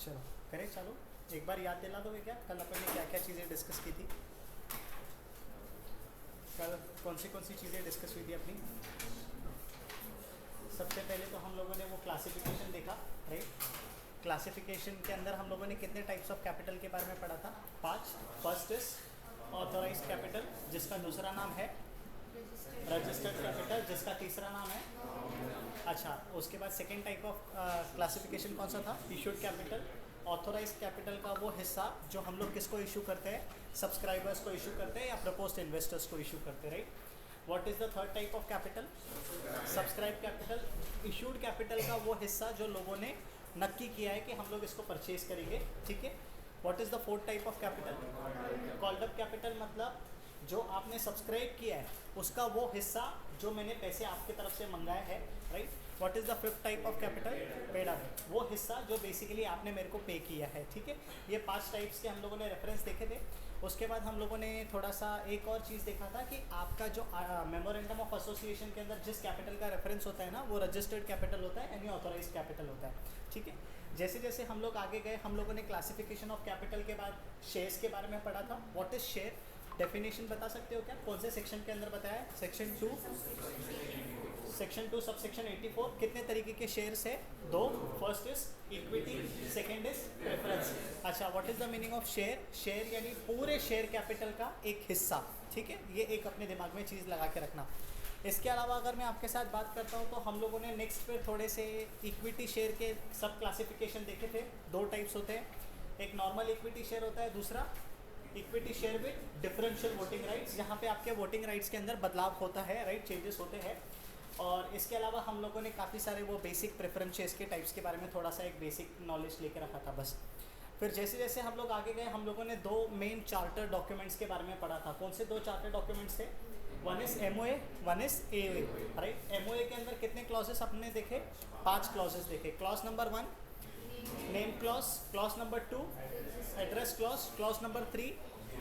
चलो करें चालू। एक बार याद दिला दोगे क्या कल अपन ने क्या क्या चीज़ें डिस्कस की थी? कल कौन सी चीज़ें डिस्कस हुई थी अपनी? सबसे पहले तो हम लोगों ने वो क्लासिफिकेशन देखा, राइट। क्लासिफिकेशन के अंदर हम लोगों ने कितने टाइप्स ऑफ कैपिटल के बारे में पढ़ा था? 5। फर्स्ट इज ऑथोराइज कैपिटल, जिसका दूसरा नाम है रजिस्टर्ड कैपिटल, जिसका तीसरा नाम है अच्छा। उसके बाद सेकेंड टाइप ऑफ क्लासिफिकेशन कौन सा था? Issued capital. ऑथोराइज कैपिटल का वो हिस्सा जो हम लोग किसको इशू करते हैं? सब्सक्राइबर्स को इशू करते हैं या प्रपोज्ड इन्वेस्टर्स को इशू करते हैं, right. What is the third type of capital? Subscribe capital. Issued capital का वो हिस्सा जो लोगों ने नक्की किया है कि हम लोग इसको परचेज करेंगे, ठीक है। What is the fourth type of capital? Called up capital, मतलब जो आपने सब्सक्राइब किया है उसका वो हिस्सा जो मैंने पैसे आपके तरफ से मंगाया है, right. What is the fifth type of capital? Paid up, वो हिस्सा जो बेसिकली आपने मेरे को पे किया है, ठीक है। ये 5 टाइप्स के हम लोगों ने रेफरेंस देखे थे। उसके बाद हम लोगों ने थोड़ा सा एक और चीज़ देखा था कि आपका जो मेमोरेंडम ऑफ एसोसिएशन के अंदर जिस कैपिटल का रेफरेंस होता है ना, वो रजिस्टर्ड कैपिटल होता है यानी ऑथोराइज कैपिटल होता है, ठीक है। जैसे जैसे हम लोग आगे गए हम लोगों ने क्लासिफिकेशन ऑफ कैपिटल के बाद शेयर्स के बारे में पढ़ा था। What is share? डेफिनेशन बता सकते हो क्या? कौन से सेक्शन के अंदर बताया है? Section 2 sub section 84। कितने तरीके के शेयर्स है? 2। First is equity, second is preference. अच्छा, what is the meaning of share? Share यानी पूरे शेयर कैपिटल का एक हिस्सा, ठीक है। ये एक अपने दिमाग में चीज़ लगा के रखना। इसके अलावा अगर मैं आपके साथ बात करता हूँ तो हम लोगों ने नेक्स्ट पे थोड़े से इक्विटी शेयर के सब क्लासिफिकेशन देखे थे। 2 टाइप्स होते हैं, एक नॉर्मल इक्विटी शेयर होता है, दूसरा equity share with differential voting rights, जहाँ पे आपके वोटिंग राइट्स के अंदर बदलाव होता है, राइट, चेंजेस होते हैं। और इसके अलावा हम लोगों ने काफ़ी सारे वो बेसिक प्रेफरेंस शेयर्स के टाइप्स के बारे में थोड़ा सा एक बेसिक नॉलेज लेके रखा था बस। फिर जैसे जैसे हम लोग आगे गए हम लोगों ने 2 मेन चार्टर डॉक्यूमेंट्स के बारे में पढ़ा था। कौन से 2 चार्टर डॉक्यूमेंट्स थे? One is MOA, one is AOA, right. MOA के अंदर कितने क्लॉजेस हमने देखे? 5 क्लॉजेस देखे। Clause number 1 name clause, clause number 2 address clause, clause number 3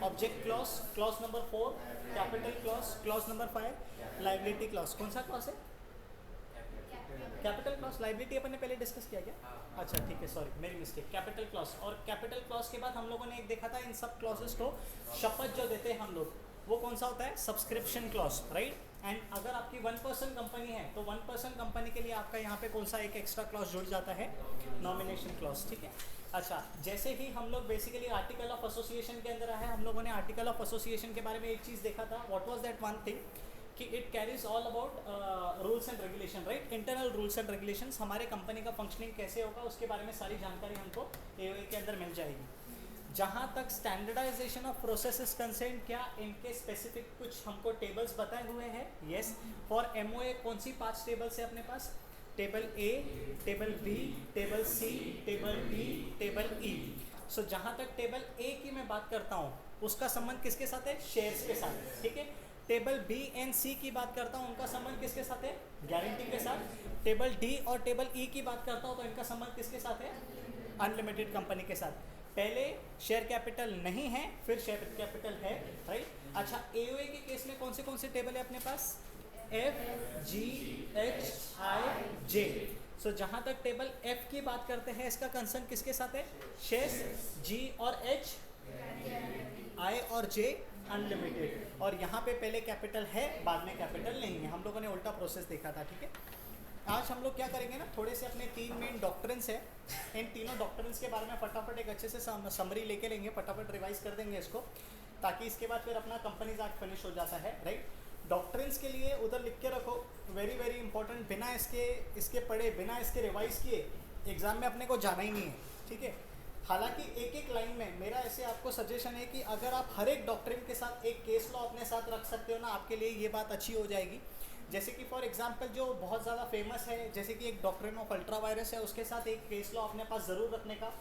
object clause, clause number 4 capital clause, clause number 5 liability clause. कौन सा clause है? Capital clause. Liability अपन ने पहले डिस्कस किया क्या? अच्छा ठीक है, सॉरी मेरी मिस्टेक। कैपिटल क्लॉज, और कैपिटल क्लॉज के बाद हम लोगों ने एक देखा था इन सब क्लॉजेस को शपथ जो देते हैं हम लोग, वो कौन सा होता है? Subscription clause, right. एंड अगर आपकी 1% कंपनी है तो 1% कंपनी के लिए आपका यहाँ पे कौन सा एक एक्स्ट्रा क्लॉज जुड़ जाता है? नॉमिनेशन क्लॉज, ठीक है। अच्छा, जैसे ही हम लोग बेसिकली आर्टिकल ऑफ एसोसिएशन के अंदर आए हम लोगों ने आर्टिकल ऑफ एसोसिएशन के बारे में एक चीज़ देखा था। What was that one thing? कि it carries all about rules and regulation, right. Internal rules and regulations, हमारे कंपनी का फंक्शनिंग कैसे होगा उसके बारे में सारी जानकारी हमको AOA के अंदर मिल जाएगी। जहाँ तक standardization of process is concern, क्या इनके स्पेसिफिक कुछ हमको टेबल्स बताए हुए हैं? यस। फॉर MOA कौन सी 5 टेबल्स है अपने पास? Table A, table B, table C, table D, table E। So जहाँ तक टेबल A की मैं बात करता हूँ उसका संबंध किसके साथ है? शेयर्स के साथ, ठीक है। टेबल B एंड C की बात करता हूँ उनका संबंध किसके साथ है? गारंटी के साथ। टेबल D और टेबल E की बात करता हूँ तो इनका संबंध किसके साथ है? अनलिमिटेड कंपनी के साथ। पहले शेयर कैपिटल नहीं है, फिर शेयर कैपिटल है, राइट। अच्छा, AOA के केस में कौन से टेबल है अपने पास? F, G, H, I, J। सो जहाँ तक टेबल F की बात करते हैं इसका कंसर्न किसके साथ है? शेयर्स, G और H, I और J अनलिमिटेड। और यहाँ पे पहले कैपिटल है बाद में कैपिटल नहीं है। हम लोगों ने उल्टा प्रोसेस देखा था, ठीक है। आज हम लोग क्या करेंगे ना, थोड़े से अपने 3 मेन डॉक्ट्रिन्स है, इन तीनों डॉक्ट्रिन्स के बारे में फटाफट एक अच्छे से समरी लेके लेंगे, फटाफट रिवाइज कर देंगे इसको, ताकि इसके बाद फिर अपना कंपनीज एक्ट फिनिश हो जाता है, राइट। डॉक्ट्रिन्स के लिए उधर लिख के रखो, वेरी वेरी इंपॉर्टेंट। बिना इसके पढ़े, बिना इसके रिवाइज किए एग्जाम में अपने को जाना ही नहीं है, ठीक है। हालांकि एक एक लाइन में मेरा ऐसे आपको सजेशन है कि अगर आप हर एक डॉक्ट्रिन के साथ एक केस लॉ अपने साथ रख सकते हो ना, आपके लिए ये बात अच्छी हो जाएगी। जैसे कि फॉर एग्जांपल जो बहुत ज़्यादा फेमस है, जैसे कि एक डॉक्ट्रिन ऑफ अल्ट्रा वायरस है, उसके साथ एक केस लॉ अपने पास ज़रूर रखने का।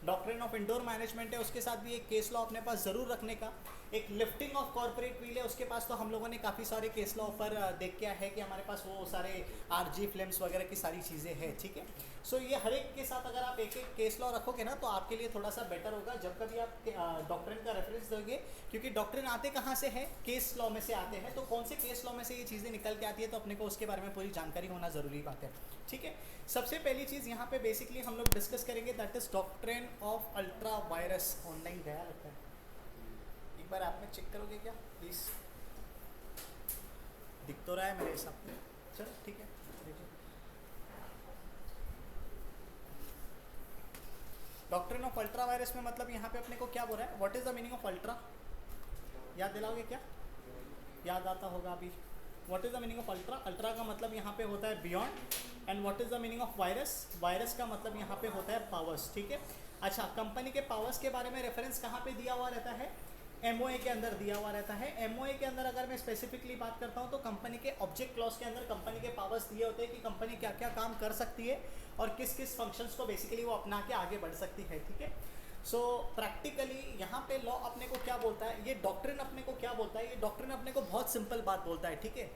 डॉक्ट्रिन ऑफ इंडोर मैनेजमेंट है, उसके साथ भी एक केस लॉ अपने पास ज़रूर रखने का। एक लिफ्टिंग ऑफ कॉर्पोरेट व्हील है, उसके पास तो हम लोगों ने काफ़ी सारे केस लॉ पर देख के है कि हमारे पास वो सारे आरजी फिल्म्स वगैरह की सारी चीज़ें हैं, ठीक है। सो ये हर एक के साथ अगर आप एक एक केस लॉ रखोगे ना तो आपके लिए थोड़ा सा बेटर होगा जब कभी आप डॉक्ट्रिन का रेफरेंस दोगे, क्योंकि डॉक्ट्रिन आते कहाँ से है, केस लॉ में से आते हैं। तो कौन से केस लॉ में से ये चीज़ें निकल के आती है तो अपने को उसके बारे में पूरी जानकारी होना ज़रूरी बात है, ठीक है। सबसे पहली चीज़ यहाँ पे बेसिकली हम लोग डिस्कस करेंगे that is doctrine of ultra vires. Online गया लगता है, एक बार आप में चेक करोगे क्या प्लीज़? दिख तो रहा है मेरे हिसाब से, चलो ठीक है। डॉक्ट्रिन ऑफ अल्ट्रा वायरस में मतलब यहाँ पे अपने को क्या बोल रहा है, what is the meaning of ultra? याद दिलाओगे क्या? याद आता होगा अभी। What is the meaning of ultra? Ultra का मतलब यहाँ पे होता है beyond. And what is the meaning of virus? Virus का मतलब यहाँ पे होता है पावर्स, ठीक है। अच्छा, कंपनी के पावर्स के बारे में रेफरेंस कहाँ पे दिया हुआ रहता है? एमओए के अंदर दिया हुआ रहता है। एमओए के अंदर अगर मैं स्पेसिफिकली बात करता हूँ तो कंपनी के ऑब्जेक्ट क्लॉज के अंदर कंपनी के पावर्स दिए होते हैं कि कंपनी क्या क्या काम कर सकती है और किस किस फंक्शंस को बेसिकली वो अपना के आगे बढ़ सकती है, ठीक है। सो प्रैक्टिकली यहाँ पे लॉ अपने को क्या बोलता है, ये डॉक्ट्रिन अपने को क्या बोलता है? ये डॉक्ट्रिन अपने को बहुत सिंपल बात बोलता है, ठीक है।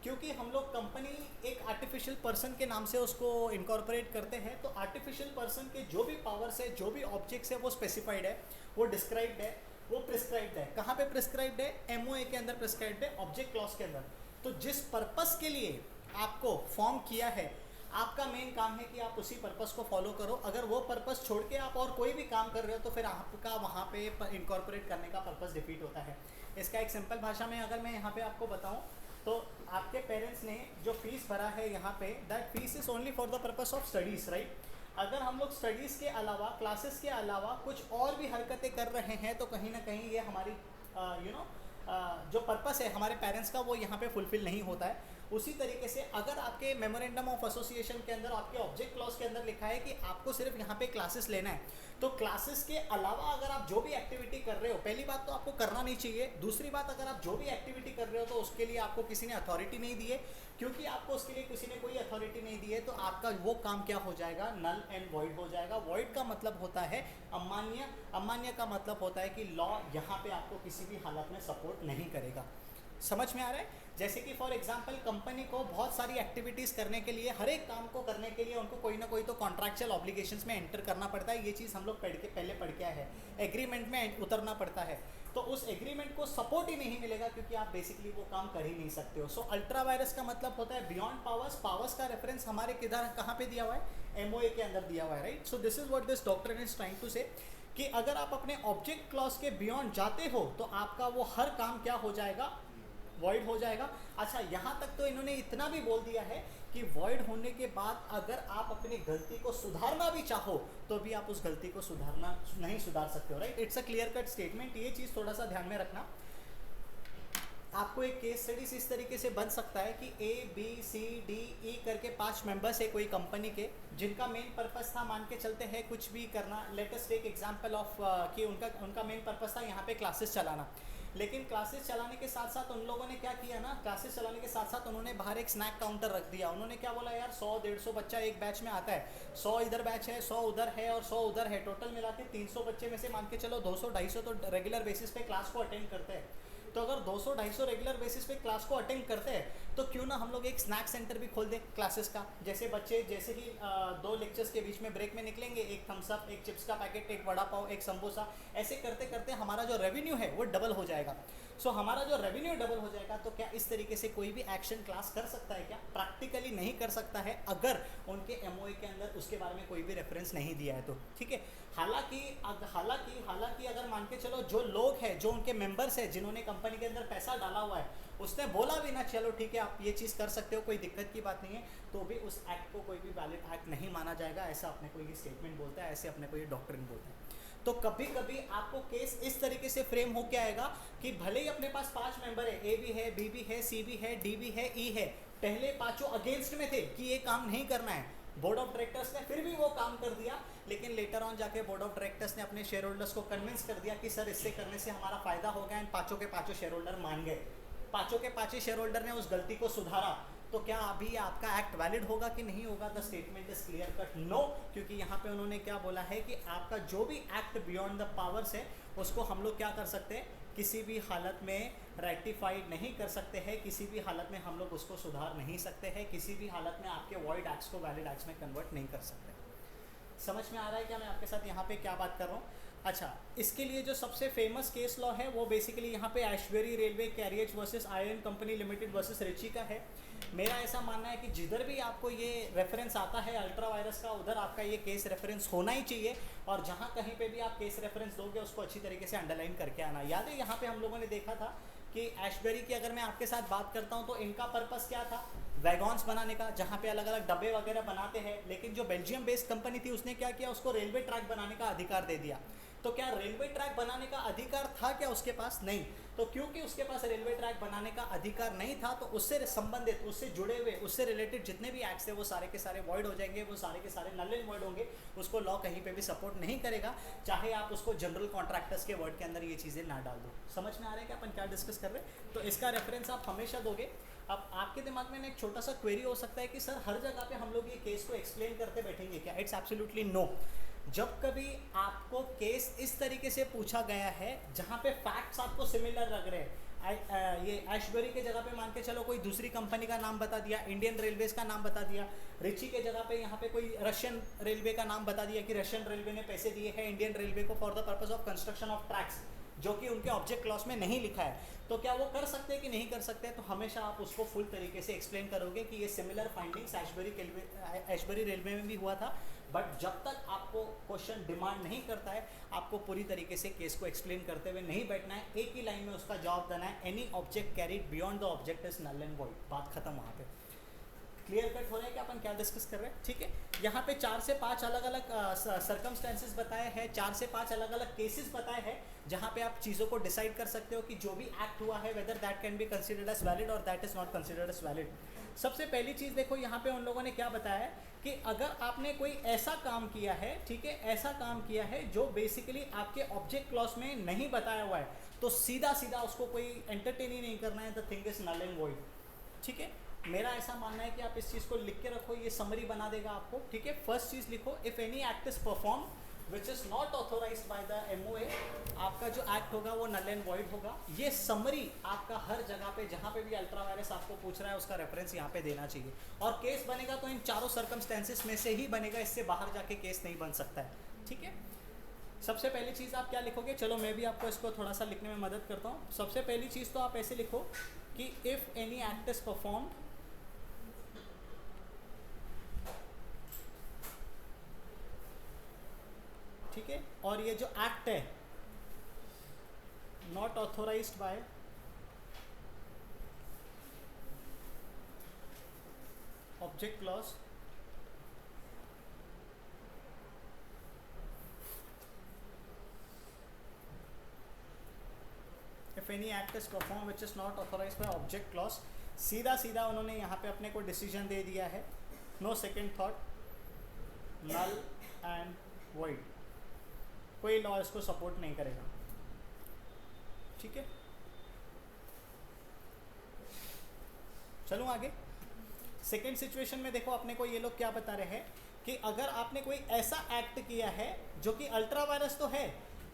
क्योंकि हम लोग कंपनी एक आर्टिफिशियल पर्सन के नाम से उसको इनकॉर्पोरेट करते हैं, तो आर्टिफिशियल पर्सन के जो भी पावर्स है, जो भी ऑब्जेक्ट्स है, वो स्पेसिफाइड है, वो डिस्क्राइब्ड है, वो प्रिस्क्राइब्ड है। कहाँ पे प्रिस्क्राइब्ड है? एमओए के अंदर प्रिस्क्राइब्ड है, ऑब्जेक्ट क्लॉज के अंदर। तो जिस पर्पस के लिए आपको फॉर्म किया है, आपका मेन काम है कि आप उसी पर्पस को फॉलो करो। अगर वो पर्पस छोड़ के आप और कोई भी काम कर रहे हो तो फिर आपका वहाँ पे इनकॉर्पोरेट करने का पर्पस डिफीट होता है। इसका एक सिंपल भाषा में अगर मैं यहाँ पे आपको बताऊँ तो आपके पेरेंट्स ने जो फीस भरा है यहाँ पे, that fees is only for the purpose of studies, right. अगर हम लोग स्टडीज़ के अलावा, क्लासेस के अलावा कुछ और भी हरकतें कर रहे हैं तो कहीं ना कहीं ये हमारी जो पर्पस है हमारे पेरेंट्स का वो यहाँ पे फुलफिल नहीं होता है। उसी तरीके से अगर आपके मेमोरेंडम ऑफ एसोसिएशन के अंदर, आपके ऑब्जेक्ट क्लॉज के अंदर लिखा है कि आपको सिर्फ यहाँ पे क्लासेस लेना है, तो क्लासेस के अलावा अगर आप जो भी एक्टिविटी कर रहे हो, पहली बात तो आपको करना नहीं चाहिए। दूसरी बात, अगर आप जो भी एक्टिविटी कर रहे हो तो उसके लिए आपको किसी ने अथॉरिटी नहीं दी है। क्योंकि आपको उसके लिए किसी ने कोई अथॉरिटी नहीं दी है तो आपका वो काम क्या हो जाएगा? नल एंड वॉइड हो जाएगा। वॉइड का मतलब होता है अमान्य, अमान्य का मतलब होता है कि लॉ यहाँ पे आपको किसी भी हालत में सपोर्ट नहीं करेगा। समझ में आ रहा है? जैसे कि फॉर एग्जांपल कंपनी को बहुत सारी एक्टिविटीज़ करने के लिए, हर एक काम को करने के लिए उनको कोई ना कोई तो कॉन्ट्रैक्चुअल ऑब्लिगेशंस में एंटर करना पड़ता है। ये चीज़ हम लोग पहले पढ़ के आए हैं। एग्रीमेंट में उतरना पड़ता है, तो उस एग्रीमेंट को सपोर्ट ही नहीं मिलेगा क्योंकि आप बेसिकली वो काम कर ही नहीं सकते हो। सो अल्ट्रा वायरस का मतलब होता है बियॉन्ड पावर्स। पावर्स का रेफरेंस हमारे किधर, कहाँ पे दिया हुआ है? एमओए के अंदर दिया हुआ है, right. So this is what this doctrine is trying to say, कि अगर आप अपने ऑब्जेक्ट क्लॉज के बियॉन्ड जाते हो तो आपका वो हर काम क्या हो जाएगा? वॉइड हो जाएगा। अच्छा, यहाँ तक तो इन्होंने इतना भी बोल दिया है कि वॉइड होने के बाद अगर आप अपनी गलती को सुधारना भी चाहो तो भी आप उस गलती को सुधारना नहीं सुधार सकते हो, right. It's a clear cut statement. ये चीज़ थोड़ा सा ध्यान में रखना। आपको एक केस स्टडीज इस तरीके से बन सकता है कि ABCDE करके 5 मेंबर्स है कोई कंपनी के, जिनका मेन पर्पस था, मान के चलते हैं कुछ भी करना। Let us take example of कि उनका मेन पर्पस था यहाँ पे क्लासेस चलाना। लेकिन क्लासेस चलाने के साथ साथ उन लोगों ने क्या किया ना, क्लासेस चलाने के साथ साथ उन्होंने बाहर एक स्नैक काउंटर रख दिया। उन्होंने क्या बोला, यार 100-150 बच्चा एक बैच में आता है, 100 इधर बैच है, 100 उधर है और 100 उधर है, टोटल मिला के 300 बच्चे में से मान के चलो 200-250 तो रेगुलर बेसिस पे क्लास को अटेंड करते हैं। तो अगर 200-250 रेगुलर बेसिस पे क्लास को अटेंड करते हैं तो क्यों ना हम लोग एक स्नैक सेंटर भी खोल दें क्लासेस का। जैसे बच्चे जैसे ही 2 लेक्चर्स के बीच में ब्रेक में निकलेंगे, एक थम्स अप, एक चिप्स का पैकेट, एक वड़ा पाव, एक समोसा, ऐसे करते करते हमारा जो रेवेन्यू है वो डबल हो जाएगा। सो हमारा जो रेवेन्यू डबल हो जाएगा तो क्या इस तरीके से कोई भी एक्शन क्लास कर सकता है क्या? प्रैक्टिकली नहीं कर सकता है अगर उनके एमओए के अंदर उसके बारे में कोई भी रेफरेंस नहीं दिया है तो, ठीक है। हालांकि अगर मान के चलो जो लोग हैं, जो उनके मेंबर्स हैं, जिन्होंने कंपनी के अंदर पैसा डाला हुआ है, उसने बोला भी ना चलो ठीक है आप ये चीज़ कर सकते हो, कोई दिक्कत की बात नहीं है, तो भी उस एक्ट को कोई भी वैलिड एक्ट नहीं माना जाएगा। ऐसा अपने को ये स्टेटमेंट बोलता है, ऐसे अपने को ये डॉक्ट्रिन बोलता है। तो कभी कभी आपको केस इस तरीके से फ्रेम होके आएगा कि भले ही अपने पास 5 मेंबर है, ए भी है, बी भी है, सी भी है, डी भी है, ई है, पहले 5 अगेंस्ट में थे कि ये काम नहीं करना है, बोर्ड ऑफ डायरेक्टर्स ने फिर भी वो काम कर दिया, लेकिन लेटर ऑन जाके बोर्ड ऑफ डायरेक्टर्स ने अपने शेयर होल्डर्स को कन्विंस कर दिया कि सर इससे करने से हमारा फायदा हो गया, एंड 5 के 5 शेयर होल्डर मान गए, 5 के 5 शेयर होल्डर ने उस गलती को सुधारा। तो क्या अभी आपका एक्ट वैलिड होगा कि नहीं होगा? The statement is clear cut no, क्योंकि यहाँ पे उन्होंने क्या बोला है कि आपका जो भी एक्ट बियॉन्ड द पावर्स है उसको हम लोग क्या कर सकते हैं? किसी भी हालत में रेक्टिफाइड नहीं कर सकते हैं, किसी भी हालत में हम लोग उसको सुधार नहीं सकते हैं, किसी भी हालत में आपके वॉइड एक्ट्स को वैलिड एक्ट्स में कन्वर्ट नहीं कर सकते। समझ में आ रहा है क्या मैं आपके साथ यहाँ पे क्या बात कर रहा हूँ? अच्छा, इसके लिए जो सबसे फेमस केस लॉ है वो बेसिकली यहाँ पे Ashbury railway carriers versus iron company limited versus Riche का है। मेरा ऐसा मानना है कि जिधर भी आपको ये रेफरेंस आता है अल्ट्रा वायरस का, उधर आपका ये केस रेफरेंस होना ही चाहिए, और जहाँ कहीं पे भी आप केस रेफरेंस दोगे उसको अच्छी तरीके से अंडरलाइन करके आना। याद है यहाँ पे हम लोगों ने देखा था कि एशबरी की अगर मैं आपके साथ बात करता हूँ तो इनका पर्पस क्या था, वैगॉन्स बनाने का, जहाँ पे अलग अलग डब्बे वगैरह बनाते हैं। लेकिन जो बेल्जियम बेस्ड कंपनी थी उसने क्या किया, उसको रेलवे ट्रैक बनाने का अधिकार दे दिया। तो क्या रेलवे ट्रैक बनाने का अधिकार था क्या उसके पास? नहीं। तो क्योंकि उसके पास रेलवे ट्रैक बनाने का अधिकार नहीं था तो उससे संबंधित, उससे जुड़े हुए, उससे रिलेटेड जितने भी एक्ट्स थे वो सारे के सारे वॉइड हो जाएंगे, वो सारे के सारे नल एंड वॉइड होंगे। उसको लॉ कहीं पे भी सपोर्ट नहीं करेगा, चाहे आप उसको जनरल कॉन्ट्रैक्टर्स के वर्ड के अंदर ये चीज़ें ना डाल दो। समझ में आ रहा है कि अपन क्या डिस्कस कर रहे हैं? तो इसका रेफरेंस आप हमेशा दोगे। अब आपके दिमाग में एक छोटा सा क्वेरी हो सकता है कि सर हर जगह पे हम लोग ये केस को एक्सप्लेन करते बैठेंगे क्या? It's absolutely no. जब कभी आपको केस इस तरीके से पूछा गया है जहाँ पे फैक्ट्स आपको सिमिलर लग रहे हैं, ये एशबरी के जगह पे मान के चलो कोई दूसरी कंपनी का नाम बता दिया, इंडियन रेलवेज का नाम बता दिया, रिची के जगह पे यहाँ पे कोई रशियन रेलवे का नाम बता दिया कि रशियन रेलवे ने पैसे दिए हैं इंडियन रेलवे को for the purpose of construction of tracks, जो कि उनके ऑब्जेक्ट क्लॉज में नहीं लिखा है, तो क्या वो कर सकते हैं कि नहीं कर सकते? तो हमेशा आप उसको फुल तरीके से एक्सप्लेन करोगे कि ये सिमिलर फाइंडिंग्स एशबरी रेलवे में भी हुआ था। बट जब तक आपको क्वेश्चन डिमांड नहीं करता है, आपको पूरी तरीके से केस को एक्सप्लेन करते हुए नहीं बैठना है, एक ही लाइन में उसका जवाब देना है, any object carried beyond the object is null and void. बात खत्म वहाँ पे। क्लियर कट हो रहा है कि अपन क्या डिस्कस कर रहे हैं? ठीक है, यहाँ पे 4 से 5 अलग अलग सर्कमस्टेंसेस बताए हैं, 4 से 5 अलग अलग केसेस बताए हैं जहाँ पे आप चीज़ों को डिसाइड कर सकते हो कि जो भी एक्ट हुआ है whether that can be considered as valid और that is not considered as valid. सबसे पहली चीज़ देखो, यहाँ पे उन लोगों ने क्या बताया है कि अगर आपने कोई ऐसा काम किया है, ठीक है, ऐसा काम किया है जो बेसिकली आपके ऑब्जेक्ट क्लॉज में नहीं बताया हुआ है, तो सीधा सीधा उसको कोई एंटरटेन ही नहीं करना है, the thing is null and void. ठीक है, मेरा ऐसा मानना है कि आप इस चीज़ को लिख के रखो, ये समरी बना देगा आपको। ठीक है, फर्स्ट चीज़ लिखो, if any act is perform which is not authorized by the MOA, आपका जो एक्ट होगा वो नल एंड वॉइड होगा। ये समरी आपका हर जगह पे जहाँ पे भी अल्ट्रा वायरस आपको पूछ रहा है उसका रेफरेंस यहाँ पे देना चाहिए, और केस बनेगा तो इन चारों सर्कमस्टेंसेस में से ही बनेगा, इससे बाहर जाके केस नहीं बन सकता है। ठीक है, सबसे पहली चीज़ आप क्या लिखोगे? चलो मैं भी आपको इसको थोड़ा सा लिखने में मदद करता हूँ। सबसे पहली चीज़ तो आप ऐसे लिखो कि if any act is perform, ठीक है, और ये जो एक्ट है not authorized by object clause, if any act is perform which is not authorized by object clause, सीधा सीधा उन्होंने यहाँ पे अपने को डिसीजन दे दिया है, no second thought, null and void. कोई लॉ इसको सपोर्ट नहीं करेगा। ठीक है, चलो आगे। सेकेंड सिचुएशन में देखो अपने को ये लोग क्या बता रहे हैं कि अगर आपने कोई ऐसा एक्ट किया है जो कि अल्ट्रा वायरस तो है,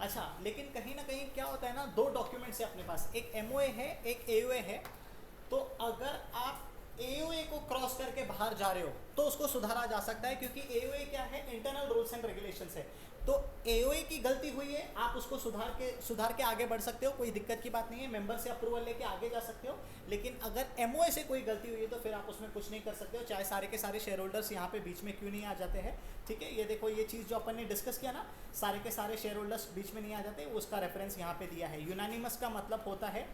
अच्छा, लेकिन कहीं ना कहीं क्या होता है ना, दो डॉक्यूमेंट्स है अपने पास, एक MOA है, एक AOA है। तो अगर आप AOA को क्रॉस करके बाहर जा रहे हो तो उसको सुधारा जा सकता है, क्योंकि AOA क्या है, इंटरनल रूल्स एंड रेगुलेशंस है। तो AOA की गलती हुई है, आप उसको सुधार के आगे बढ़ सकते हो, कोई दिक्कत की बात नहीं है, मेंबर से अप्रूवल लेके आगे जा सकते हो। लेकिन अगर MOA से कोई गलती हुई है तो फिर आप उसमें कुछ नहीं कर सकते हो, चाहे सारे के सारे शेयर होल्डर्स यहाँ पे बीच में क्यों नहीं आ जाते हैं। ठीक है, ये देखो, ये चीज़ जो अपन ने डिस्कस किया ना, सारे के सारे शेयर होल्डर्स बीच में नहीं आ जाते, उसका रेफरेंस यहाँ पे दिया है। यूनानिमस का मतलब होता है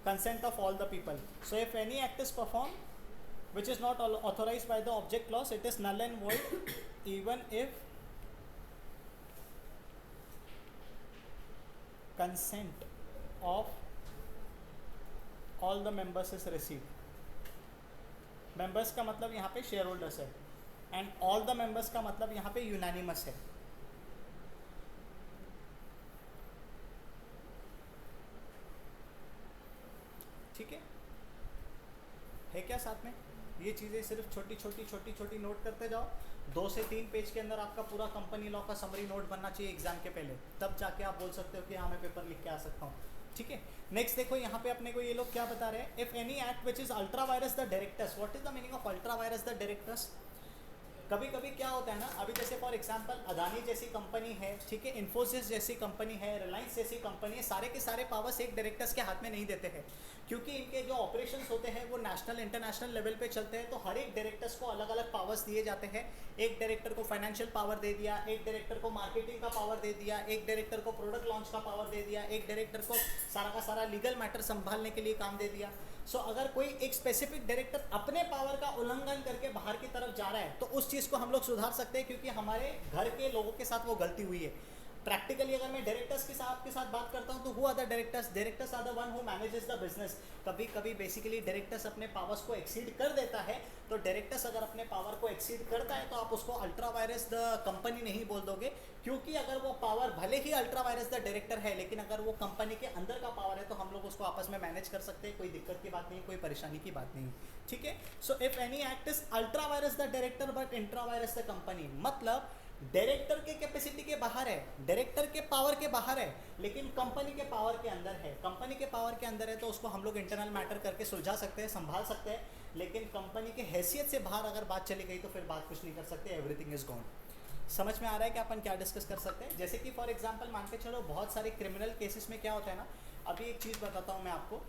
consent of all the people. So if any act is performed which is not authorized by the object clause, it is null and void even if consent of all the members is received. members का मतलब यहाँ पे share holders है, and all the members का मतलब यहाँ पे unanimous है। ठीक है क्या साथ में? ये चीज़ें सिर्फ छोटी छोटी नोट करते जाओ। 2 से 3 पेज के अंदर आपका पूरा कंपनी लॉ का समरी नोट बनना चाहिए एग्जाम के पहले, तब जाके आप बोल सकते हो कि हाँ मैं पेपर लिख के आ सकता हूँ। ठीक है। नेक्स्ट देखो यहाँ पे अपने को ये लोग क्या बता रहे हैं, if any act which is ultra vires the directors, what is the meaning of ultra vires the directors. कभी कभी क्या होता है ना, अभी जैसे फॉर एग्जांपल अदानी जैसी कंपनी है, ठीक है, इन्फोसिस जैसी कंपनी है, रिलायंस जैसी कंपनी है, सारे के सारे पावर्स एक डायरेक्टर्स के हाथ में नहीं देते हैं, क्योंकि इनके जो ऑपरेशंस होते हैं वो नेशनल इंटरनेशनल लेवल पे चलते हैं। तो हर एक डायरेक्टर्स को अलग अलग पावर्स दिए जाते हैं। एक डायरेक्टर को फाइनेंशियल पावर दे दिया, एक डायरेक्टर को मार्केटिंग का पावर दे दिया, एक डायरेक्टर को प्रोडक्ट लॉन्च का पावर दे दिया, एक डायरेक्टर को सारा का सारा लीगल मैटर संभालने के लिए काम दे दिया। सो अगर कोई एक स्पेसिफिक डायरेक्टर अपने पावर का उल्लंघन करके बाहर की तरफ जा रहा है तो उस चीज़ को हम लोग सुधार सकते हैं, क्योंकि हमारे घर के लोगों के साथ वो गलती हुई है। प्रैक्टिकली अगर मैं डायरेक्टर्स के साथ बात करता हूँ तो who are the directors are the one who manages the business. कभी कभी बेसिकली डायरेक्टर्स अपने पावर्स को एक्सीड कर देता है, तो डायरेक्टर्स अगर अपने पावर को एक्सीड करता है तो आप उसको अल्ट्रा वायरस द कंपनी नहीं बोल दोगे, क्योंकि अगर वो पावर भले ही अल्ट्रा वायरस द डायरेक्टर है, लेकिन अगर वो कंपनी के अंदर का पावर है तो हम लोग उसको आपस में मैनेज कर सकते हैं, कोई दिक्कत की बात नहीं, कोई परेशानी की बात नहीं, ठीक है। So if any act is ultra vires the director but intra virus the company, मतलब डायरेक्टर के कैपेसिटी के बाहर है, डायरेक्टर के पावर के बाहर है, लेकिन कंपनी के पावर के अंदर है। कंपनी के पावर के अंदर है तो उसको हम लोग इंटरनल मैटर करके सुलझा सकते हैं, संभाल सकते हैं, लेकिन कंपनी के हैसियत से बाहर अगर बात चली गई तो फिर बात कुछ नहीं कर सकते, एवरीथिंग इज गॉन। समझ में आ रहा है कि अपन क्या डिस्कस कर सकते हैं। जैसे कि फॉर एग्जांपल मान के चलो बहुत सारे क्रिमिनल केसेस में क्या होता है ना, अभी एक चीज़ बताता हूँ मैं आपको।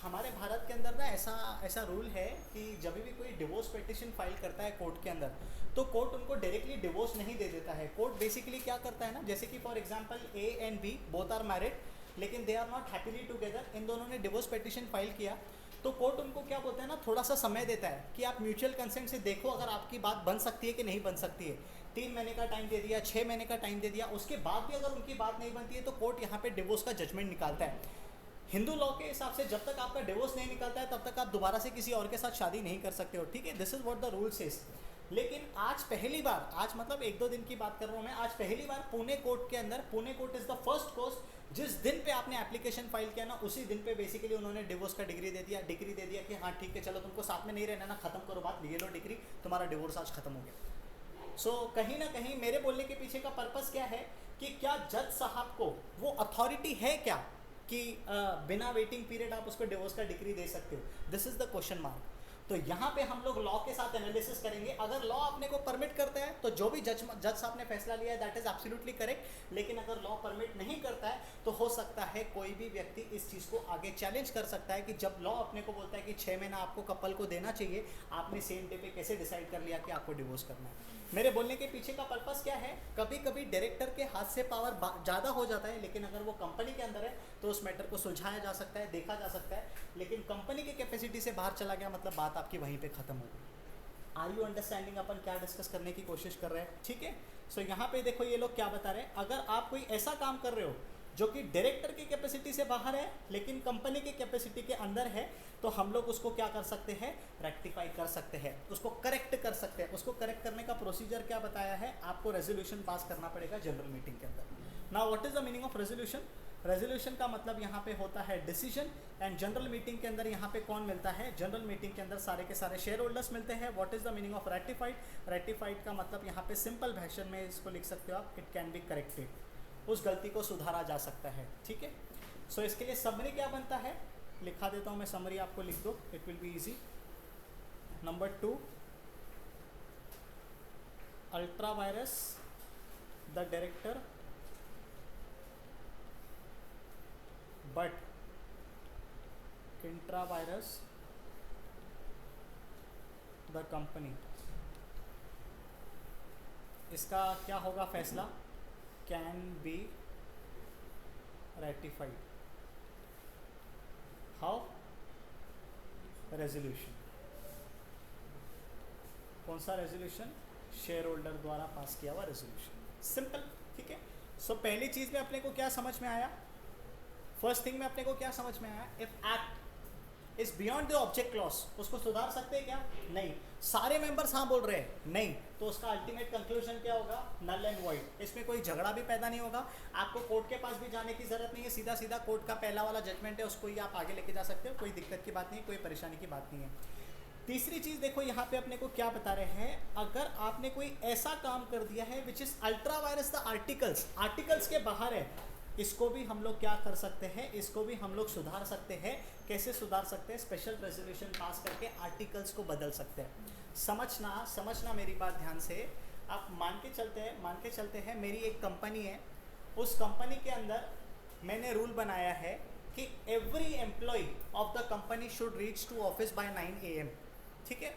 हमारे भारत के अंदर ना ऐसा रूल है कि जब भी कोई डिवोर्स पिटिशन फाइल करता है कोर्ट के अंदर, तो कोर्ट उनको डायरेक्टली डिवोर्स नहीं दे देता है। कोर्ट बेसिकली क्या करता है ना, जैसे कि for example A and B both are married, लेकिन they are not happily together, इन दोनों ने डिवोर्स पिटिशन फाइल किया, तो कोर्ट उनको क्या बोलता है ना, थोड़ा सा समय देता है कि आप म्यूचुअल कंसेंट से देखो अगर आपकी बात बन सकती है कि नहीं बन सकती है। 3 महीने का टाइम दे दिया, 6 महीने का टाइम दे दिया, उसके बाद भी अगर उनकी बात नहीं बनती है तो कोर्ट यहाँ पे डिवोर्स का जजमेंट निकालता है। हिंदू लॉ के हिसाब से जब तक आपका डिवोर्स नहीं निकलता है तब तक आप दोबारा से किसी और के साथ शादी नहीं कर सकते हो, ठीक है। This is what the rules is. लेकिन आज पहली बार, आज मतलब 1-2 दिन की बात कर रहा हूँ मैं, आज पहली बार पुणे कोर्ट के अंदर, Pune court is the first court, जिस दिन पे आपने एप्लीकेशन फाइल किया ना उसी दिन पे बेसिकली उन्होंने डिवोर्स का डिग्री दे दिया कि हाँ ठीक है चलो तुमको साथ में नहीं रहना ना, खत्म करो बात, ये लो डिग्री, तुम्हारा डिवोर्स आज खत्म हो गया। सो कहीं ना कहीं मेरे बोलने के पीछे का पर्पस क्या है कि क्या जज साहब को वो अथॉरिटी है क्या कि बिना वेटिंग पीरियड आप उसको डिवोर्स का डिग्री दे सकते हो। This is the question mark. तो यहाँ पे हम लोग लॉ के साथ एनालिसिस करेंगे। अगर लॉ अपने को परमिट करता है तो जो भी जज साहब ने फैसला लिया है दैट इज एब्सोल्युटली करेक्ट, लेकिन अगर लॉ परमिट नहीं करता है तो हो सकता है कोई भी व्यक्ति इस चीज़ को आगे चैलेंज कर सकता है कि जब लॉ अपने को बोलता है कि 6 महीना आपको कपल को देना चाहिए, आपने सेम डे पे कैसे डिसाइड कर लिया कि आपको डिवोर्स करना है। मेरे बोलने के पीछे का पर्पस क्या है, कभी कभी डायरेक्टर के हाथ से पावर ज़्यादा हो जाता है, लेकिन अगर वो कंपनी के अंदर है तो उस मैटर को सुलझाया जा सकता है, देखा जा सकता है, लेकिन कंपनी की कैपेसिटी से बाहर चला गया मतलब बात आपकी वहीं पे ख़त्म हो गई। आर यू अंडरस्टैंडिंग अपन क्या डिस्कस करने की कोशिश कर रहे हैं, ठीक है। सो यहाँ पे देखो ये लोग क्या बता रहे हैं, अगर आप कोई ऐसा काम कर रहे हो जो कि डायरेक्टर की कैपेसिटी से बाहर है लेकिन कंपनी की कैपेसिटी के अंदर है, तो हम लोग उसको क्या कर सकते हैं, रेक्टिफाई कर सकते हैं, उसको करेक्ट कर सकते हैं। उसको करेक्ट करने का प्रोसीजर क्या बताया है, आपको रेजोल्यूशन पास करना पड़ेगा जनरल मीटिंग के अंदर। Now what is the meaning of resolution. Resolution का मतलब यहाँ पे होता है डिसीजन, एंड जनरल मीटिंग के अंदर यहाँ पे कौन मिलता है, जनरल मीटिंग के अंदर सारे के सारे शेयर होल्डर्स मिलते हैं। What is the meaning of ratified. Ratified का मतलब यहाँ पे सिंपल भाषण में इसको लिख सकते हो आप, इट कैन बी करेक्टेड, उस गलती को सुधारा जा सकता है, ठीक है। सो इसके लिए समरी क्या बनता है, लिखा देता हूँ मैं, समरी आपको लिख दो, it will be easy. Number 2, ultra vires the director but intra virus the company. इसका क्या होगा फैसला, can be ratified। How, resolution. कौन सा रेजोल्यूशन, शेयर होल्डर द्वारा पास किया हुआ रेजोल्यूशन, सिंपल, ठीक है। सो पहली चीज में अपने को क्या समझ में आया, फर्स्ट थिंग में अपने को क्या समझ में आया, if act is beyond the object clause, उसको सुधार सकते हैं क्या, नहीं। सारे मेंबर्स हाँ बोल रहे हैं नहीं, तो उसका अल्टीमेट कंक्लूजन क्या होगा, नल एंड वॉइड। इसमें कोई झगड़ा भी पैदा नहीं होगा, आपको कोर्ट के पास भी जाने की जरूरत नहीं है, सीधा सीधा कोर्ट का पहला वाला जजमेंट है उसको ही आप आगे लेके जा सकते हो, कोई दिक्कत की बात नहीं, कोई परेशानी की बात नहीं है। तीसरी चीज देखो यहाँ पे अपने को क्या बता रहे हैं, अगर आपने कोई ऐसा काम कर दिया है which is ultra vires the articles, articles के बाहर है, इसको भी हम लोग क्या कर सकते हैं, इसको भी हम लोग सुधार सकते हैं। कैसे सुधार सकते हैं? स्पेशल रेजोल्यूशन पास करके आर्टिकल्स को बदल सकते हैं। समझना मेरी बात ध्यान से। आप मान के चलते हैं मेरी एक कंपनी है, उस कंपनी के अंदर मैंने रूल बनाया है कि every employ of the company should reach to office by 9 AM। ठीक है,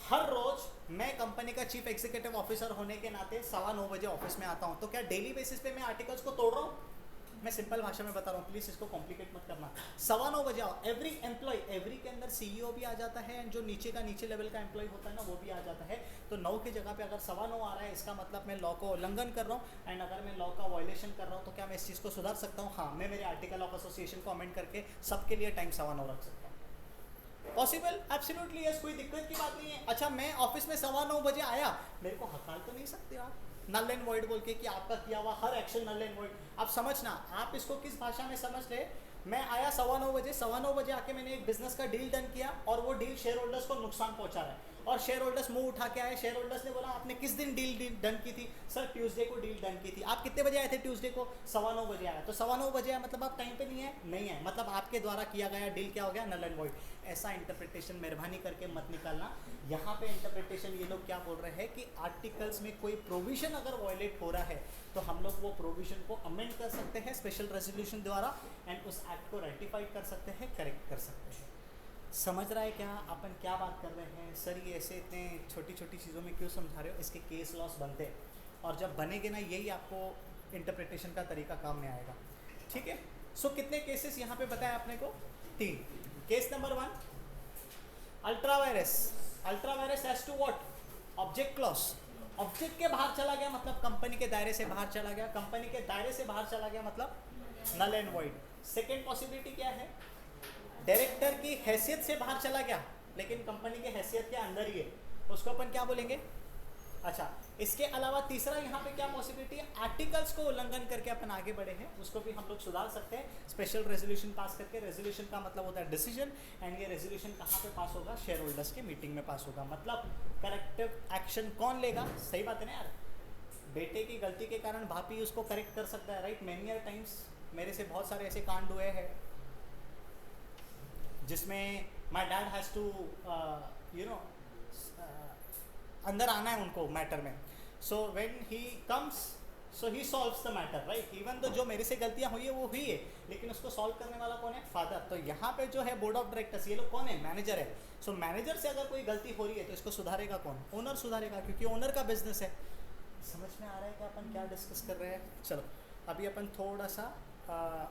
हर रोज मैं कंपनी का चीफ एग्जीक्यूटिव ऑफिसर होने के नाते 9:15 बजे ऑफिस में आता हूँ। तो क्या डेली बेसिस पे मैं आर्टिकल्स को तोड़ रहा हूँ? मैं सिंपल भाषा में बता रहा हूँ, प्लीज इसको कॉम्प्लिकेट मत करना। 9:15 बजे आओ। एवरी एम्प्लॉय, एवरी के अंदर CEO भी आ जाता है, एंड जो नीचे लेवल का एम्प्लॉय होता है ना, वो भी आ जाता है। तो 9 की जगह पे अगर 9:15 आ रहा है, इसका मतलब मैं लॉ को उल्लंघन कर रहा हूँ। एंड अगर मैं लॉ का वायलेशन कर रहा हूँ तो क्या मैं इस चीज़ को सुधार सकता हूँ? हाँ, मैं मेरे आर्टिकल ऑफ एसोसिएशन को अमेंड करके सबके लिए टाइम 9:15 रख सकता हूँ। पॉसिबल? एब्सोल्युटली यस, कोई दिक्कत की बात नहीं है। अच्छा, मैं ऑफिस में 9:15 बजे आया, मेरे को हकाल तो नहीं सकते आप नल एंड वॉइड बोल के कि आपका किया हुआ हर एक्शन नल एंड वॉइड। आप समझना, आप इसको किस भाषा में समझ ले। मैं आया 9:15 बजे आके मैंने एक बिजनेस का डील डन किया, और वो डील शेयर होल्डर्स को नुकसान पहुंचा रहा है, और शेयर होल्डर्स मुंह उठा के आए। शेयर होल्डर्स ने बोला आपने किस दिन डील डन की थी? सर ट्यूसडे को डील डन की थी। आप कितने बजे आए थे ट्यूसडे को? 9:15 बजे आया। तो 9:15 बजे आया मतलब आप टाइम पे नहीं है, मतलब आपके द्वारा किया गया डील क्या हो गया? Null and void. ऐसा इंटरप्रिटेशन मेहरबानी करके मत निकालना। यहाँ पे इंटरप्रिटेशन ये लोग क्या बोल रहे हैं कि आर्टिकल्स में कोई प्रोविजन अगर वायलेट हो रहा है तो हम लोग वो प्रोविजन को अमेंड कर सकते हैं स्पेशल रेजोल्यूशन द्वारा, एंड उस एक्ट को रेटिफाई कर सकते हैं, करेक्ट कर सकते हैं। समझ रहा है क्या अपन क्या बात कर रहे हैं? सर ये ऐसे इतने छोटी छोटी चीज़ों में क्यों समझा रहे हो? इसके केस लॉस बनते हैं, और जब बनेंगे ना, यही आपको इंटरप्रिटेशन का तरीका काम में आएगा। ठीक है, सो कितने केसेस यहाँ पे बताया आपने को? 3। Case number 1, ultra vires as to what? Object clause. Object के बाहर चला गया मतलब कंपनी के दायरे से बाहर चला गया, कंपनी के दायरे से बाहर चला गया मतलब null and void. Second possibility क्या है? डायरेक्टर की हैसियत से बाहर चला गया लेकिन कंपनी के हैसियत के अंदर ही है, उसको अपन क्या बोलेंगे? अच्छा, इसके अलावा तीसरा यहाँ पे क्या पॉसिबिलिटी है? आर्टिकल्स को उल्लंघन करके अपन आगे बढ़े हैं, उसको भी हम लोग सुधार सकते हैं स्पेशल रेजोल्यूशन पास करके। रेजोल्यूशन का मतलब होता है डिसीजन, एंड ये रेजोल्यूशन कहाँ पे पास होगा? शेयर होल्डर्स के मीटिंग में पास होगा। मतलब करेक्टिव एक्शन कौन लेगा? सही बात है ना यार, बेटे की गलती के कारण भापी उसको करेक्ट कर सकता है, राइट? मैनी टाइम्स मेरे से बहुत सारे ऐसे कांड हुए हैं जिसमें माई डैड हैज़ टू अंदर आना है उनको मैटर में। So when he comes, so he solves the matter, right? Even तो जो मेरे से गलतियां हुई है वो हुई है, लेकिन उसको सॉल्व करने वाला कौन है? फादर। तो यहाँ पे जो है बोर्ड ऑफ डायरेक्टर्स, ये लोग कौन है? मैनेजर है। सो मैनेजर से अगर कोई गलती हो रही है तो इसको सुधारेगा कौन? ओनर सुधारेगा, क्योंकि ओनर का बिजनेस है। समझ में आ रहा है कि अपन क्या डिस्कस कर रहे हैं? चलो अभी अपन थोड़ा सा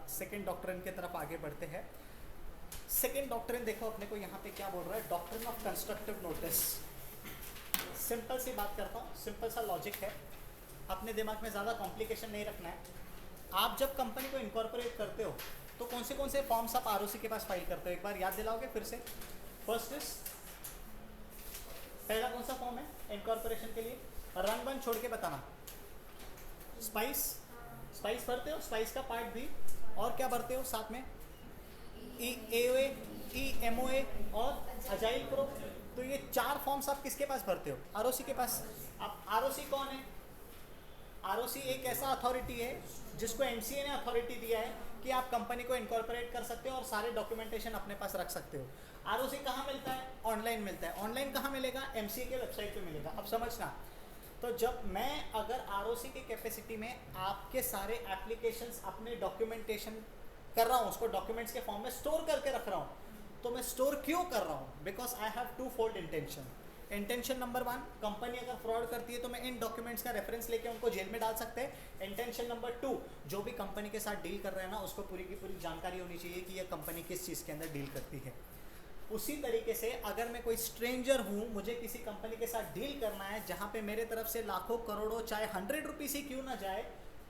सेकेंड डॉक्ट्रिन की तरफ आगे बढ़ते हैं। सेकेंड डॉक्ट्रिन देखो अपने को यहाँ पे क्या बोल रहा है? Doctrine of constructive notice. Simple सी बात करता हूँ, सिंपल सा लॉजिक है, अपने दिमाग में ज़्यादा कॉम्प्लिकेशन नहीं रखना है। आप जब कंपनी को इनकॉर्पोरेट करते हो तो कौन से फॉर्म्स आप ROC के पास फाइल करते हो? एक बार याद दिलाओगे फिर से? फर्स्ट इज, पहला कौन सा फॉर्म है इनकॉर्पोरेशन के लिए? रंग बन छोड़ के बताना। स्पाइस भरते हो, स्पाइस का पार्ट भी, और क्या भरते हो साथ में? EAOA, EMOA और अजाइल प्रो। तो ये 4 फॉर्म्स आप किसके पास भरते हो? ROC के पास। अब ROC कौन है? ROC एक ऐसा अथॉरिटी है जिसको MCA ने अथॉरिटी दिया है कि आप कंपनी को इनकॉर्पोरेट कर सकते हो और सारे डॉक्यूमेंटेशन अपने पास रख सकते हो। ROC कहाँ मिलता है? ऑनलाइन मिलता है। ऑनलाइन कहाँ मिलेगा? MCA के वेबसाइट पे मिलेगा। अब समझना, तो जब मैं अगर ROC की कैपेसिटी में आपके सारे एप्लीकेशंस अपने डॉक्यूमेंटेशन कर रहा हूँ, उसको डॉक्यूमेंट्स के फॉर्म में स्टोर करके रख रहा हूँ, तो मैं स्टोर क्यों कर रहा हूँ? Because I have 2-fold intention. Intention number 1, company अगर फ्रॉड करती है तो मैं इन डॉक्यूमेंट्स का रेफरेंस लेके उनको जेल में डाल सकते हैं। इंटेंशन नंबर 2, जो भी कंपनी के साथ डील कर रहे हैं ना, उसको पूरी की पूरी जानकारी होनी चाहिए कि ये कंपनी किस चीज़ के अंदर डील करती है। उसी तरीके से अगर मैं कोई स्ट्रेंजर हूँ, मुझे किसी कंपनी के साथ डील करना है जहाँ पे मेरे तरफ से लाखों करोड़ों चाहे 100 रुपीज़ ही क्यों ना जाए,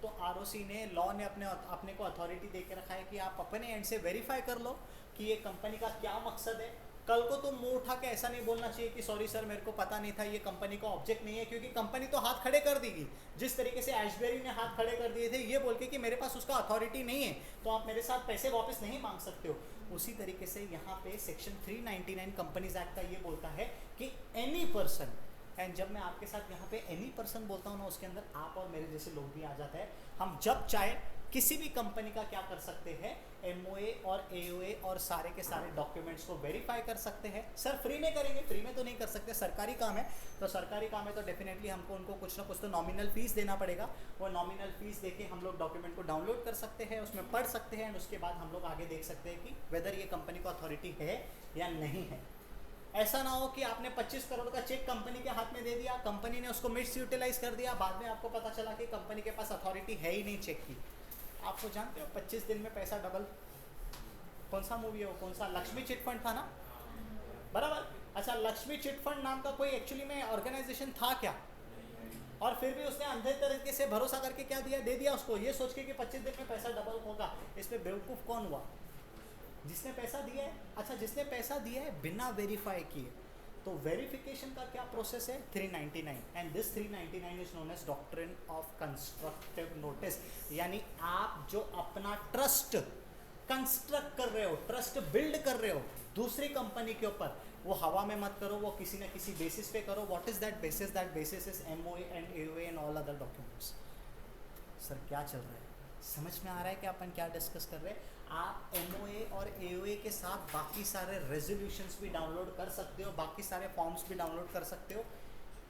तो ROC ने, लॉ ने अपने को अथॉरिटी दे के रखा है कि आप अपने एंड से वेरीफाई कर लो कि ये कंपनी का क्या मकसद है। कल को तुम मुंह उठा के ऐसा नहीं बोलना चाहिए कि सॉरी सर मेरे को पता नहीं था, ये कंपनी का ऑब्जेक्ट नहीं है, क्योंकि कंपनी तो हाथ खड़े कर देगी। जिस तरीके से एशबेरी ने हाथ खड़े कर दिए थे ये बोल के कि मेरे पास उसका अथॉरिटी नहीं है तो आप मेरे साथ पैसे वापस नहीं मांग सकते हो। उसी तरीके से यहाँ पे सेक्शन 399 कंपनीज एक्ट का ये बोलता है कि एनी पर्सन, एंड जब मैं आपके साथ यहाँ पे एनी पर्सन बोलता हूँ ना, उसके अंदर आप और मेरे जैसे लोग भी आ जाते हैं। हम जब चाहे किसी भी कंपनी का क्या कर सकते हैं, MOA और AOA और सारे के सारे डॉक्यूमेंट्स को वेरीफाई कर सकते हैं। सर फ्री में करेंगे? फ्री में तो नहीं कर सकते, सरकारी काम है। तो सरकारी काम है तो डेफिनेटली हमको उनको कुछ ना कुछ तो नॉमिनल फीस देना पड़ेगा। वो नॉमिनल फीस देके हम लोग डॉक्यूमेंट को डाउनलोड कर सकते हैं, उसमें पढ़ सकते हैं, एंड उसके बाद हम लोग आगे देख सकते हैं कि वेदर ये कंपनी को अथॉरिटी है या नहीं है। ऐसा ना हो कि आपने 25 करोड़ का चेक कंपनी के हाथ में दे दिया, कंपनी ने उसको मिस यूटिलाइज कर दिया, बाद में आपको पता चला कि कंपनी के पास अथॉरिटी है ही नहीं चेक की। आपको जानते हो 25 दिन में पैसा डबल, कौन सा मूवी है वो, कौन सा, लक्ष्मी चिट फंड था ना, बराबर। अच्छा, लक्ष्मी चिट फंड नाम का कोई एक्चुअली में ऑर्गेनाइजेशन था क्या? और फिर भी उसने अंधे तरीके से भरोसा करके क्या दिया, दे दिया उसको, ये सोच के कि 25 दिन में पैसा डबल होगा। इसमें बेवकूफ़ कौन हुआ? जिसने पैसा दिया है। अच्छा, जिसने पैसा दिया है बिना वेरीफाई किए, तो वेरिफिकेशन का क्या प्रोसेस है? 399, and this 399 is known as doctrine of constructive notice. यानी आप जो अपना ट्रस्ट कंस्ट्रक्ट कर रहे हो, ट्रस्ट बिल्ड कर रहे हो दूसरी कंपनी के ऊपर, वो हवा में मत करो, वो किसी ना किसी बेसिस पे करो। What is that basis? That basis is MOA and AOA and all other documents. Sir क्या चल रहा है? समझ में आ रहा है कि अपन क्या डिस्कस कर रहे हैं? आप MOA और AOA के साथ बाकी सारे रेजोल्यूशंस भी डाउनलोड कर सकते हो, बाकी सारे फॉर्म्स भी डाउनलोड कर सकते हो।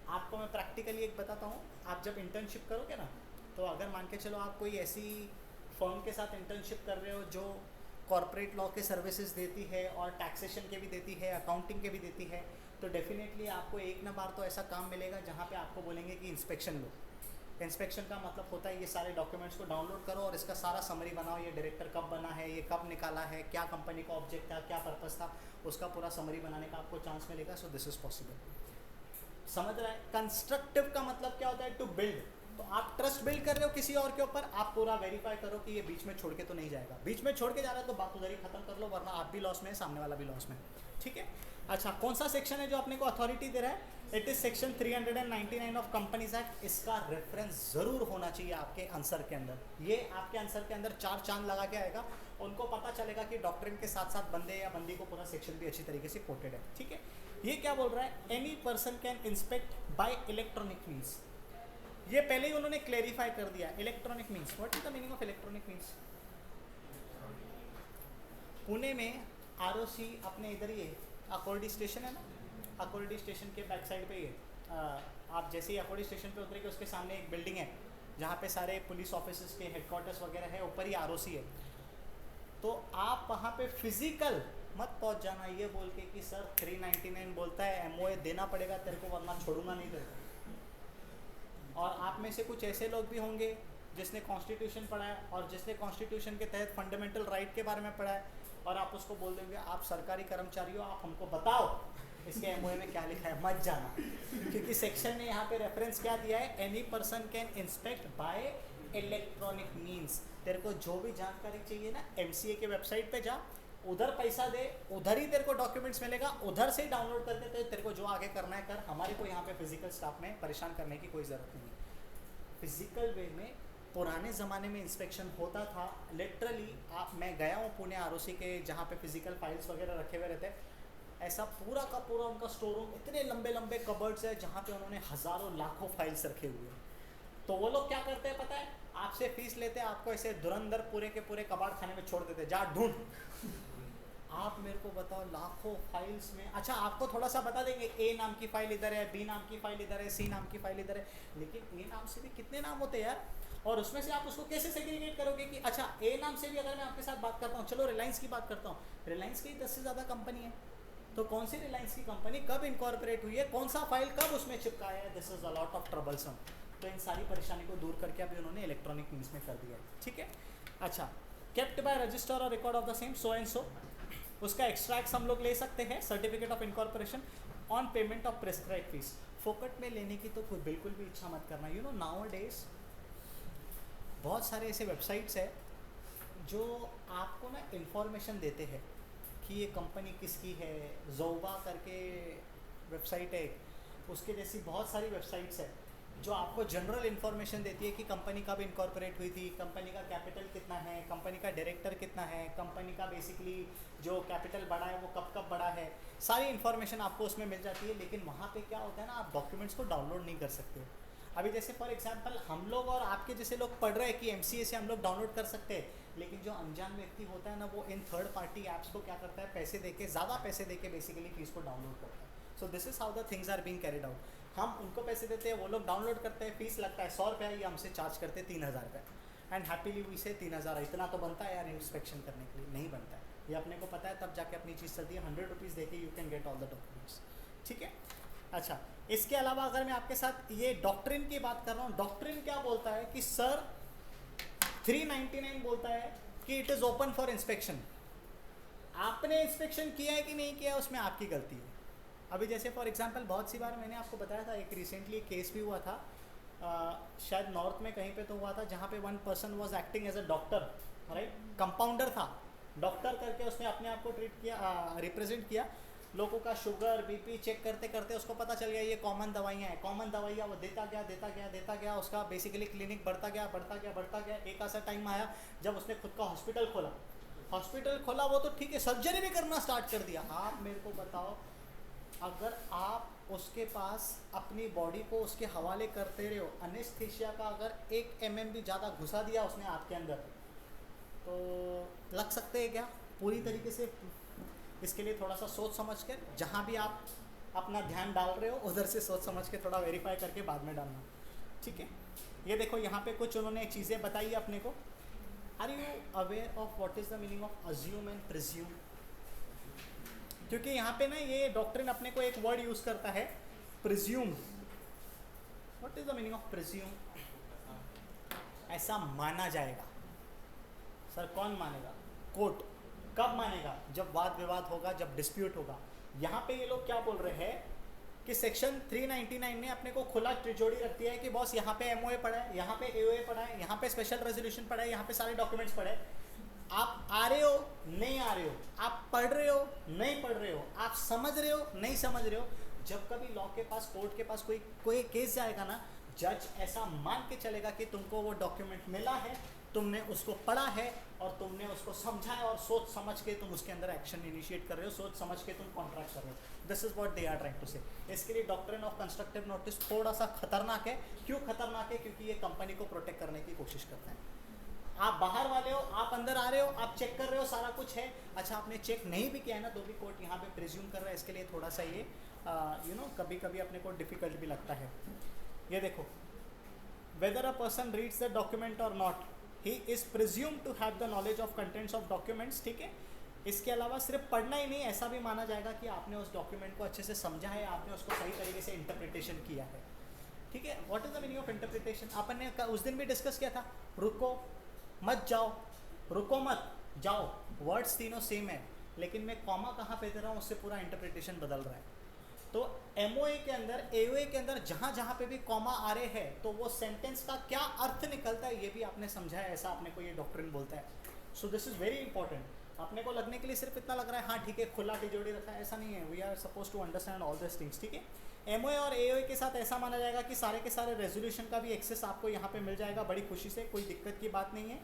आपको मैं प्रैक्टिकली एक बताता हूँ, आप जब इंटर्नशिप करोगे ना, तो अगर मान के चलो आप कोई ऐसी फर्म के साथ इंटर्नशिप कर रहे हो जो कॉर्पोरेट लॉ के सर्विसेज देती है और टैक्सेशन के भी देती है, अकाउंटिंग के भी देती है, तो डेफिनेटली आपको एक ना बार तो ऐसा काम मिलेगा जहाँ पे आपको बोलेंगे कि इंस्पेक्शन लो। इंस्पेक्शन का मतलब होता है ये सारे डॉक्यूमेंट्स को डाउनलोड करो और इसका सारा समरी बनाओ, ये डायरेक्टर कब बना है, ये कब निकाला है, क्या कंपनी का ऑब्जेक्ट था, क्या पर्पस था, उसका पूरा समरी बनाने का आपको चांस मिलेगा। So this is possible. समझ रहा है? कंस्ट्रक्टिव का मतलब क्या होता है? To build. तो आप ट्रस्ट बिल्ड कर रहे हो किसी और के ऊपर, आप पूरा वेरीफाई करो कि ये बीच में छोड़ के तो नहीं जाएगा। बीच में छोड़ के जा रहा है तो बात उधर ही खत्म कर लो, वरना आप भी लॉस में है, सामने वाला भी लॉस में। ठीक है। अच्छा, कौन सा सेक्शन है जो अपने को अथॉरिटी दे रहा है? It is section 399 of companies act. इसका रेफरेंस जरूर होना चाहिए आपके आंसर के अंदर। ये आपके आंसर के अंदर 4 चांद लगा के आएगा, उनको पता चलेगा कि डॉक्ट्रिन के साथ साथ बंदे या बंदी को पूरा सेक्शन भी अच्छी तरीके से कोटेड है। ठीक है। ये क्या बोल रहा है? Any person can inspect bye electronic means. ये पहले ही उन्होंने क्लेरिफाई कर दिया। Electronic means, what is the meaning of electronic means? Pune में ROC अपने इधर ही है, अकोर्डी स्टेशन है ना, अकोर्डी स्टेशन के बैक साइड पे ही है। आप जैसे ही अकोर्डी स्टेशन पे उतरेंगे उसके सामने एक बिल्डिंग है जहाँ पे सारे पुलिस ऑफिसर्स के हेडक्वार्टर्स वगैरह है, ऊपर ही ROC है। तो आप वहाँ पे फिजिकल मत पहुँच जाना ये बोल के कि सर 399 बोलता है, MOA देना पड़ेगा तेरे को वरना छोड़ूंगा नहीं तेरे को। और आप में से कुछ ऐसे लोग भी होंगे जिसने कॉन्स्टिट्यूशन पढ़ा है और जिसने कॉन्स्टिट्यूशन के तहत फंडामेंटल राइट के बारे में पढ़ा है, और आप उसको बोल देंगे आप सरकारी कर्मचारी हो, आप हमको बताओ इसके MOA में क्या लिखा है। मत जाना, क्योंकि सेक्शन ने यहाँ पे रेफरेंस क्या दिया है? Any person can inspect bye electronic means. तेरे को जो भी जानकारी चाहिए ना, MCA के वेबसाइट पे जा, उधर पैसा दे, उधर ही तेरे को डॉक्यूमेंट्स मिलेगा, उधर से ही डाउनलोड करके तो तेरे को जो आगे करना है कर। हमारे को यहाँ पे फिजिकल स्टाफ में परेशान करने की कोई ज़रूरत नहीं है। फिजिकल वे में पुराने ज़माने में इंस्पेक्शन होता था लिटरली। मैं गया हूँ पुणे ROC के जहाँ पे फिजिकल फाइल्स वगैरह रखे हुए रहते हैं। ऐसा पूरा का पूरा उनका स्टोर रूम, इतने लंबे लंबे कबर्ड्स है जहाँ पे उन्होंने हज़ारों लाखों फाइल्स रखे हुए हैं। तो वो लोग क्या करते हैं पता है? आपसे फीस लेते हैं, आपको ऐसे धुरंधर पूरे के पूरे कबाड़ खाने में छोड़ देते हैं, जा ढूंढ। आप मेरे को बताओ लाखों फाइल्स में, अच्छा आपको थोड़ा सा बता देंगे A नाम की फ़ाइल इधर है, B नाम की फ़ाइल इधर है, C नाम की फ़ाइल इधर है, लेकिन A नाम से भी कितने नाम होते हैं यार। और उसमें से आप उसको कैसे सेग्रीगेट करोगे कि अच्छा A नाम से भी अगर मैं आपके साथ बात करता हूँ, चलो रिलायंस की बात करता हूँ, रिलायंस की 10 से ज़्यादा कंपनी है, तो कौन सी रिलायंस की कंपनी कब इनकॉर्पोरेट हुई है, कौन सा फाइल कब उसमें चिपकाया है? This is a lot of troublesome. तो इन सारी परेशानी को दूर करके अभी उन्होंने इलेक्ट्रॉनिक मीन्स में कर दिया है। ठीक है। अच्छा, केप्ट बाय रजिस्टर और record of the same so and so, उसका एक्सट्रैक्ट हम लोग ले सकते हैं, certificate of incorporation on payment of prescribe fees. फोकट में लेने की तो कोई बिल्कुल भी इच्छा मत करना। यू नो नाउ डेज बहुत सारे ऐसे वेबसाइट्स है जो आपको ना इन्फॉर्मेशन देते हैं कि ये कंपनी किसकी है। जोवा करके वेबसाइट है, उसके जैसी बहुत सारी वेबसाइट्स है जो आपको जनरल इन्फॉर्मेशन देती है कि कंपनी कब इनकॉर्पोरेट हुई थी, कंपनी का कैपिटल कितना है, कंपनी का डायरेक्टर कितना है, कंपनी का बेसिकली जो कैपिटल बढ़ा है वो कब कब बढ़ा है, सारी इन्फॉर्मेशन आपको उसमें मिल जाती है। लेकिन वहाँ पे क्या होता है ना, आप डॉक्यूमेंट्स को डाउनलोड नहीं कर सकते हो। अभी जैसे फॉर एग्जांपल हम लोग और आपके जैसे लोग पढ़ रहे हैं कि MCA से हम लोग डाउनलोड कर सकते हैं, लेकिन जो अनजान व्यक्ति होता है ना, वो इन थर्ड पार्टी ऐप्स को क्या करता है, पैसे देके, ज़्यादा पैसे देके बेसिकली फीस को डाउनलोड करता है। So this is how the things are being carried out. हम उनको पैसे देते हैं, वो लोग डाउनलोड करते हैं, फीस लगता है 100 रुपये, ये हमसे चार्ज करते हैं 3000 रुपये, एंड हैप्पीली वी से 3000 इतना तो बनता है यार इंस्पेक्शन करने के लिए, नहीं बनता है, ये अपने को पता है, तब जाके अपनी चीज़ चलती है। 100 रुपीज़ देके you can get all the documents, ठीक है। अच्छा, इसके अलावा अगर मैं आपके साथ ये डॉक्ट्रिन की बात कर रहा हूँ, डॉक्ट्रिन क्या बोलता है कि सर 399 बोलता है कि it is open for inspection. आपने इंस्पेक्शन किया है कि नहीं किया, उसमें आपकी गलती है। अभी जैसे फॉर एग्जांपल बहुत सी बार मैंने आपको बताया था, एक रिसेंटली केस भी हुआ था, शायद नॉर्थ में कहीं पे तो हुआ था, जहाँ पे one person was acting as a doctor, right, compounder था, डॉक्टर करके उसने अपने आप को ट्रीट किया, रिप्रेजेंट किया, लोगों का शुगर बीपी चेक करते करते उसको पता चल गया ये कॉमन दवाइयाँ हैं, कॉमन दवाइयाँ वो देता गया, उसका बेसिकली क्लिनिक बढ़ता गया। एक ऐसा टाइम आया जब उसने खुद का हॉस्पिटल खोला, वो तो ठीक है, सर्जरी भी करना स्टार्ट कर दिया। आप मेरे को बताओ, अगर आप उसके पास अपनी बॉडी को उसके हवाले करते रहे हो, एनेस्थीसिया का अगर 1 mm भी ज़्यादा घुसा दिया उसने आपके अंदर, तो लग सकते हैं क्या पूरी तरीके से? इसके लिए थोड़ा सा सोच समझ कर, जहाँ भी आप अपना ध्यान डाल रहे हो उधर से सोच समझ के थोड़ा वेरीफाई करके बाद में डालना, ठीक है। ये देखो यहाँ पे कुछ उन्होंने चीज़ें बताई है अपने को। Are you aware of what is the meaning of assume and presume? क्योंकि यहाँ पे ना ये डॉक्ट्रिन अपने को एक वर्ड यूज़ करता है, presume. What is the meaning of presume? ऐसा माना जाएगा। सर कौन मानेगा? कोर्ट। कब मानेगा? जब वाद विवाद होगा, जब डिस्प्यूट होगा। यहाँ पे ये लोग क्या बोल रहे हैं कि सेक्शन 399 ने अपने को खुला त्रिजोड़ी रख दिया है कि बॉस यहाँ पे MOA पड़ा है, यहाँ पे AOA पड़ा है, यहाँ पे स्पेशल रेजोल्यूशन पड़ा है, यहाँ पे सारे डॉक्यूमेंट्स पड़े हैं। आप आ रहे हो नहीं आ रहे हो, आप पढ़ रहे हो नहीं पढ़ रहे हो, आप समझ रहे हो नहीं समझ रहे हो, जब कभी लॉ के पास, कोर्ट के पास कोई केस जाएगा ना, जज ऐसा मान के चलेगा कि तुमको वो डॉक्यूमेंट मिला है, तुमने उसको पढ़ा है और तुमने उसको समझा है, और सोच समझ के तुम उसके अंदर एक्शन इनिशिएट कर रहे हो, सोच समझ के तुम कॉन्ट्रैक्ट कर रहे हो। This is what they are trying to say. इसके लिए डॉक्ट्रिन ऑफ कंस्ट्रक्टिव नोटिस थोड़ा सा खतरनाक है। क्यों खतरनाक है? क्योंकि ये कंपनी को प्रोटेक्ट करने की कोशिश करता है। आप बाहर वाले हो, आप अंदर आ रहे हो, आप चेक कर रहे हो, सारा कुछ है, अच्छा आपने चेक नहीं भी किया है ना, तो भी कोर्ट यहाँ पे प्रिज्यूम कर रहा है। इसके लिए थोड़ा सा ये कभी कभी अपने को डिफिकल्ट भी लगता है। ये देखो, whether a person reads the document और not, he is presume to have the knowledge of contents of documents, ठीक है। इसके अलावा सिर्फ पढ़ना ही नहीं, ऐसा भी माना जाएगा कि आपने उस डॉक्यूमेंट को अच्छे से समझा है, आपने उसको सही तरीके से इंटरप्रिटेशन किया है, ठीक है। What is the meaning of interpretation? अपन ने उस दिन भी डिस्कस किया था, रुको मत जाओ, रुको मत जाओ, वर्ड्स तीनों सेम है, लेकिन मैं कॉमा कहाँ पे दे रहा हूँ उससे पूरा इंटरप्रिटेशन बदल रहा है। तो MOA के अंदर, AOA के अंदर जहाँ जहाँ पे भी कॉमा आ रहे हैं, तो वो सेंटेंस का क्या अर्थ निकलता है ये भी आपने समझा है, ऐसा आपने को ये डॉक्ट्रिन बोलता है। So this is very important. अपने को लगने के लिए सिर्फ इतना लग रहा है हाँ ठीक है खुला तिजोड़ी रखा है, ऐसा नहीं है। We are suppose to understand all this things, ठीक है। MOA और AOA के साथ ऐसा माना जाएगा कि सारे के सारे रेजोल्यूशन का भी एक्सेस आपको यहाँ पे मिल जाएगा बड़ी खुशी से, कोई दिक्कत की बात नहीं है।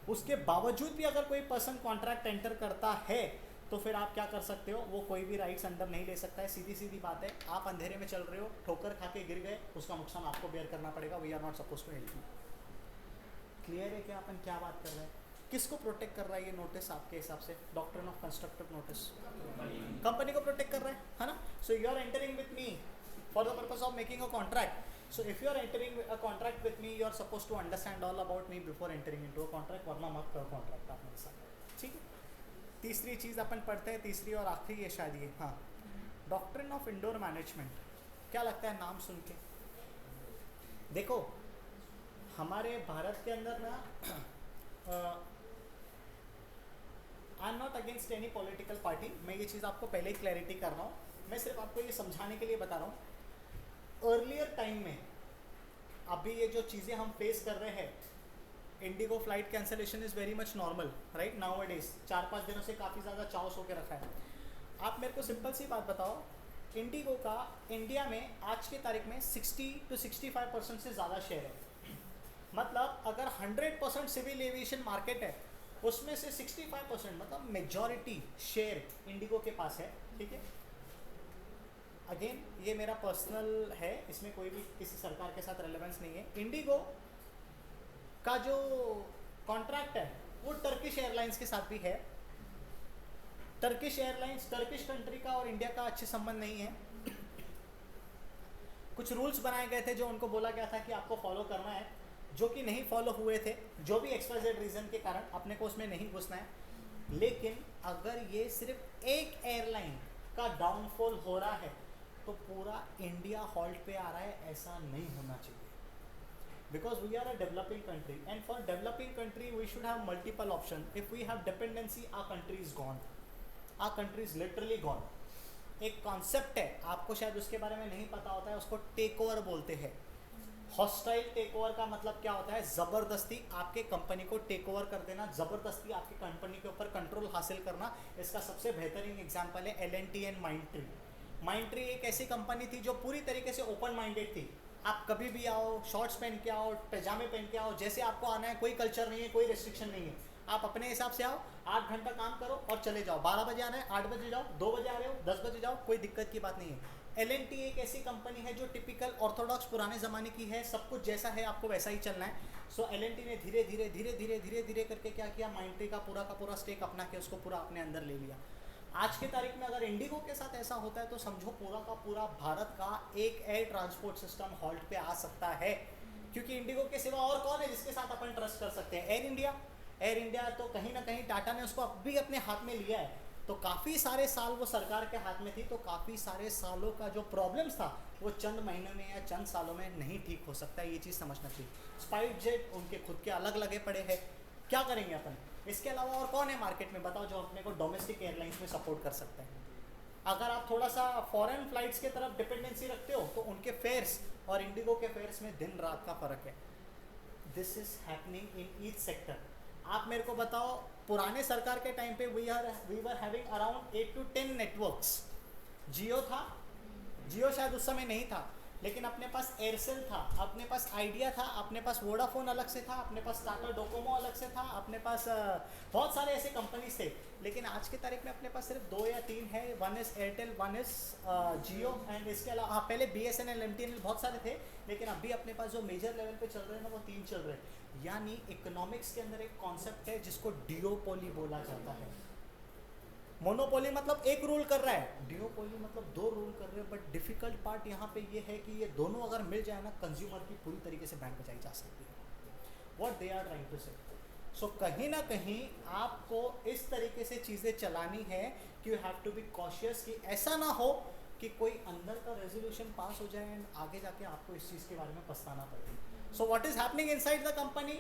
उसके बावजूद भी अगर कोई पर्सन कॉन्ट्रैक्ट एंटर करता है तो फिर आप क्या कर सकते हो, वो कोई भी राइट्स अंडर नहीं ले सकता है। सीधी सीधी बात है, आप अंधेरे में चल रहे हो, ठोकर खा के गिर गए, उसका नुकसान आपको बेयर करना पड़ेगा। We are not suppose to help you. Clear है क्या अपन क्या बात कर रहे हैं? किसको प्रोटेक्ट कर रहा है ये नोटिस आपके हिसाब से? Doctrine of constructive notice company को प्रोटेक्ट कर रहा है ना। So you are entering with me for the purpose of making a contract. So if you are entering a contract with me, you are supposed to understand all about me before entering into a contract, वरना मत करो contract आप मेरे साथ, ठीक है। तीसरी चीज़ अपन पढ़ते हैं, तीसरी और आखिरी है शायद ये, हाँ, डॉक्ट्रिन ऑफ इंडोर मैनेजमेंट। क्या लगता है नाम सुन के? देखो हमारे भारत के अंदर ना, I am not against any political party, मैं ये चीज़ आपको पहले ही क्लैरिटी कर रहा हूँ, मैं सिर्फ आपको ये समझाने के लिए बता रहा हूँ। अर्लियर टाइम में अभी ये जो चीज़ें हम फेस कर रहे हैं, Indigo flight cancellation is very much normal right now a days. 4-5 दिनों से काफ़ी ज़्यादा चाउस होकर रखा है। आप मेरे को सिंपल सी बात बताओ, इंडिगो का इंडिया में आज की तारीख में 60 to 65% से ज़्यादा शेयर है। मतलब अगर 100% सिविल एविएशन मार्केट है, उसमें से 65% मतलब मेजॉरिटी शेयर इंडिगो के पास है, ठीक है। अगेन ये मेरा पर्सनल है, इसमें कोई भी किसी सरकार के साथ रेलेवेंस नहीं है। इंडिगो का जो कॉन्ट्रैक्ट है वो टर्किश एयरलाइंस के साथ भी है। टर्किश एयरलाइंस, टर्किश कंट्री का और इंडिया का अच्छे संबंध नहीं है। कुछ रूल्स बनाए गए थे जो उनको बोला गया था कि आपको फॉलो करना है, जो कि नहीं फॉलो हुए थे, जो भी XYZ रीज़न के कारण अपने को उसमें नहीं घुसना है। लेकिन अगर ये सिर्फ एक एयरलाइन का डाउनफॉल हो रहा है तो पूरा इंडिया हॉल्ट पे आ रहा है, ऐसा नहीं होना चाहिए। Because we are a developing country, and for developing country we should have multiple options. If we have dependency, our country is gone. Our country is literally gone. एक कॉन्सेप्ट है, आपको शायद उसके बारे में नहीं पता होता है, उसको टेक ओवर बोलते हैं। हॉस्टाइल टेक ओवर का मतलब क्या होता है? ज़बरदस्ती आपके कंपनी को टेक ओवर कर देना, ज़बरदस्ती आपकी कंपनी के ऊपर कंट्रोल हासिल करना। इसका सबसे बेहतरीन एग्जांपल है L&T एंड माइंडट्री। माइंडट्री एक ऐसी कंपनी थी जो पूरी तरीके से ओपन माइंडेड थी। आप कभी भी आओ, शॉर्ट्स पहन के आओ, पैजामे पहन के आओ, जैसे आपको आना है, कोई कल्चर नहीं है, कोई रिस्ट्रिक्शन नहीं है। आप अपने हिसाब से आओ, 8 घंटा काम करो और चले जाओ। 12 बजे आना है, 8 बजे जाओ, 2 बजे आ रहे हो, 10 बजे जाओ, कोई दिक्कत की बात नहीं है। L&T एक ऐसी कंपनी है जो टिपिकल ऑर्थोडॉक्स पुराने ज़माने की है, सब कुछ जैसा है आपको वैसा ही चलना है। सो L&T ने धीरे धीरे धीरे धीरे धीरे धीरे करके क्या किया, माइंडट्री का पूरा स्टेक अपना के उसको पूरा अपने अंदर ले लिया। आज के तारीख में अगर इंडिगो के साथ ऐसा होता है तो समझो पूरा का पूरा भारत का एक एयर ट्रांसपोर्ट सिस्टम हॉल्ट पे आ सकता है। क्योंकि इंडिगो के सिवा और कौन है जिसके साथ अपन ट्रस्ट कर सकते हैं? Air India. एयर इंडिया तो कहीं ना कहीं टाटा ने उसको अब भी अपने हाथ में लिया है, तो काफ़ी सारे साल वो सरकार के हाथ में थी, तो काफ़ी सारे सालों का जो प्रॉब्लम्स था वो चंद महीनों में या चंद सालों में नहीं ठीक हो सकता है, ये चीज़ समझना चाहिए। स्पाइस जेट उनके खुद के अलग लगे पड़े हैं, क्या करेंगे अपन? इसके अलावा और कौन है मार्केट में बताओ जो अपने को डोमेस्टिक एयरलाइंस में सपोर्ट कर सकते हैं? अगर आप थोड़ा सा फॉरेन फ्लाइट्स के तरफ डिपेंडेंसी रखते हो तो उनके फेयर्स और इंडिगो के फेयर्स में दिन रात का फ़र्क है। This is happening in each sector. आप मेरे को बताओ, पुराने सरकार के टाइम पे we were having around 8 to 10 networks. Jio था, जियो शायद उस समय नहीं था, लेकिन अपने पास एयरसेल था, अपने पास आइडिया था, अपने पास वोडाफोन अलग से था, अपने पास टाटा डोकोमो अलग से था, अपने पास बहुत सारे ऐसे कंपनीज थे। लेकिन आज की तारीख में अपने पास सिर्फ 2 या 3 है। One is Airtel, one is Jio, and इसके अलावा हाँ पहले BSNL, MTNL बहुत सारे थे, लेकिन अभी अपने पास जो मेजर लेवल पे चल रहे हैं ना वो 3 चल रहे हैं। यानी इकोनॉमिक्स के अंदर एक कॉन्सेप्ट है जिसको डिओपोली बोला जाता है। मोनोपोली मतलब एक रूल कर रहा है, डिओपोली मतलब 2 रूल कर रहे हैं। बट डिफिकल्ट पार्ट यहाँ पे ये है कि ये दोनों अगर मिल जाए ना, कंज्यूमर की पूरी तरीके से बैंक बचाई जा सकती है। What they are trying to say. So कहीं ना कहीं आपको इस तरीके से चीज़ें चलानी है कि you have to be cautious, कि ऐसा ना हो कि कोई अंदर का रेजोल्यूशन पास हो जाए एंड आगे जाके आपको इस चीज़ के बारे में पछताना पड़े। So what is happening inside the company,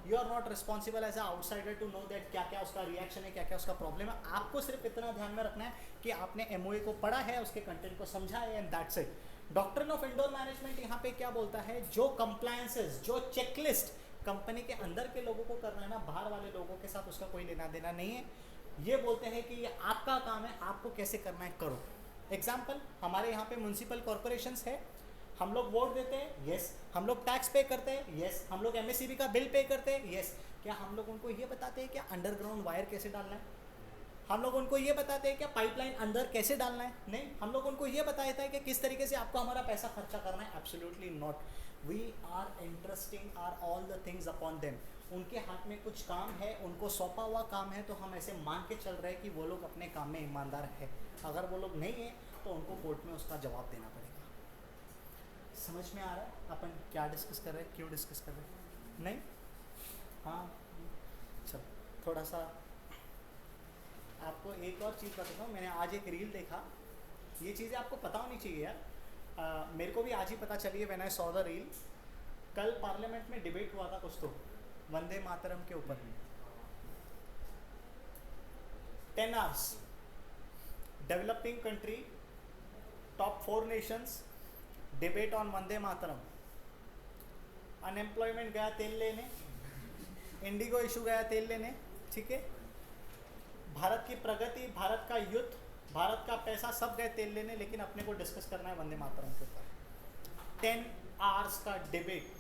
you are not responsible as a outsider to know that क्या क्या उसका रिएक्शन है, क्या क्या उसका प्रॉब्लम है। आपको सिर्फ इतना ध्यान में रखना है कि आपने MOA को पढ़ा है, उसके कंटेंट को समझा है, and that's it. Doctrine of indoor management यहाँ पे क्या बोलता है, जो कंप्लायंसेस, जो चेकलिस्ट कंपनी के अंदर के लोगों को करना है ना, बाहर वाले लोगों के साथ उसका कोई लेना देना नहीं है। ये बोलते हैं कि ये आपका काम है, आपको कैसे करना है करो। एग्जाम्पल, हमारे यहाँ पे म्यूनसिपल कॉरपोरेशंस है, हम लोग वोट देते हैं, यस। हम लोग टैक्स पे करते हैं, यस। हम लोग MSCB का बिल पे करते हैं, यस। क्या हम लोग उनको ये बताते हैं क्या अंडरग्राउंड वायर कैसे डालना है? हम लोग उनको ये बताते हैं क्या पाइपलाइन अंदर कैसे डालना है? नहीं। हम लोग उनको ये बताते हैं कि किस तरीके से आपको हमारा पैसा खर्चा करना है? Absolutely not. We are interesting are all the things upon them. उनके हाथ में कुछ काम है, उनको सौंपा हुआ काम है, तो हम ऐसे मान के चल रहे हैं कि वो लोग अपने काम में ईमानदार है। अगर वो लोग नहीं है तो उनको कोर्ट में उसका जवाब देना पड़ेगा। समझ में आ रहा है अपन क्या डिस्कस कर रहे हैं, क्यों डिस्कस कर रहे हैं? नहीं? हाँ चलो, थोड़ा सा आपको एक और चीज़ बताता हूँ। मैंने आज एक रील देखा, ये चीज़ें आपको पता होनी चाहिए यार। मेरे को भी आज ही पता चली है when I saw the reel. कल पार्लियामेंट में डिबेट हुआ था कुछ, तो वंदे मातरम के ऊपर 10 hours, developing country, top 4 Nations, debate on Vande Mataram. Unemployment गया तेल लेने, इंडिगो इशू गया तेल लेने, ठीक है। भारत की प्रगति, भारत का युद्ध, भारत का पैसा सब गए तेल लेने, लेकिन अपने को डिस्कस करना है वंदे मातरम के ऊपर। 10 आवर्स का डिबेट,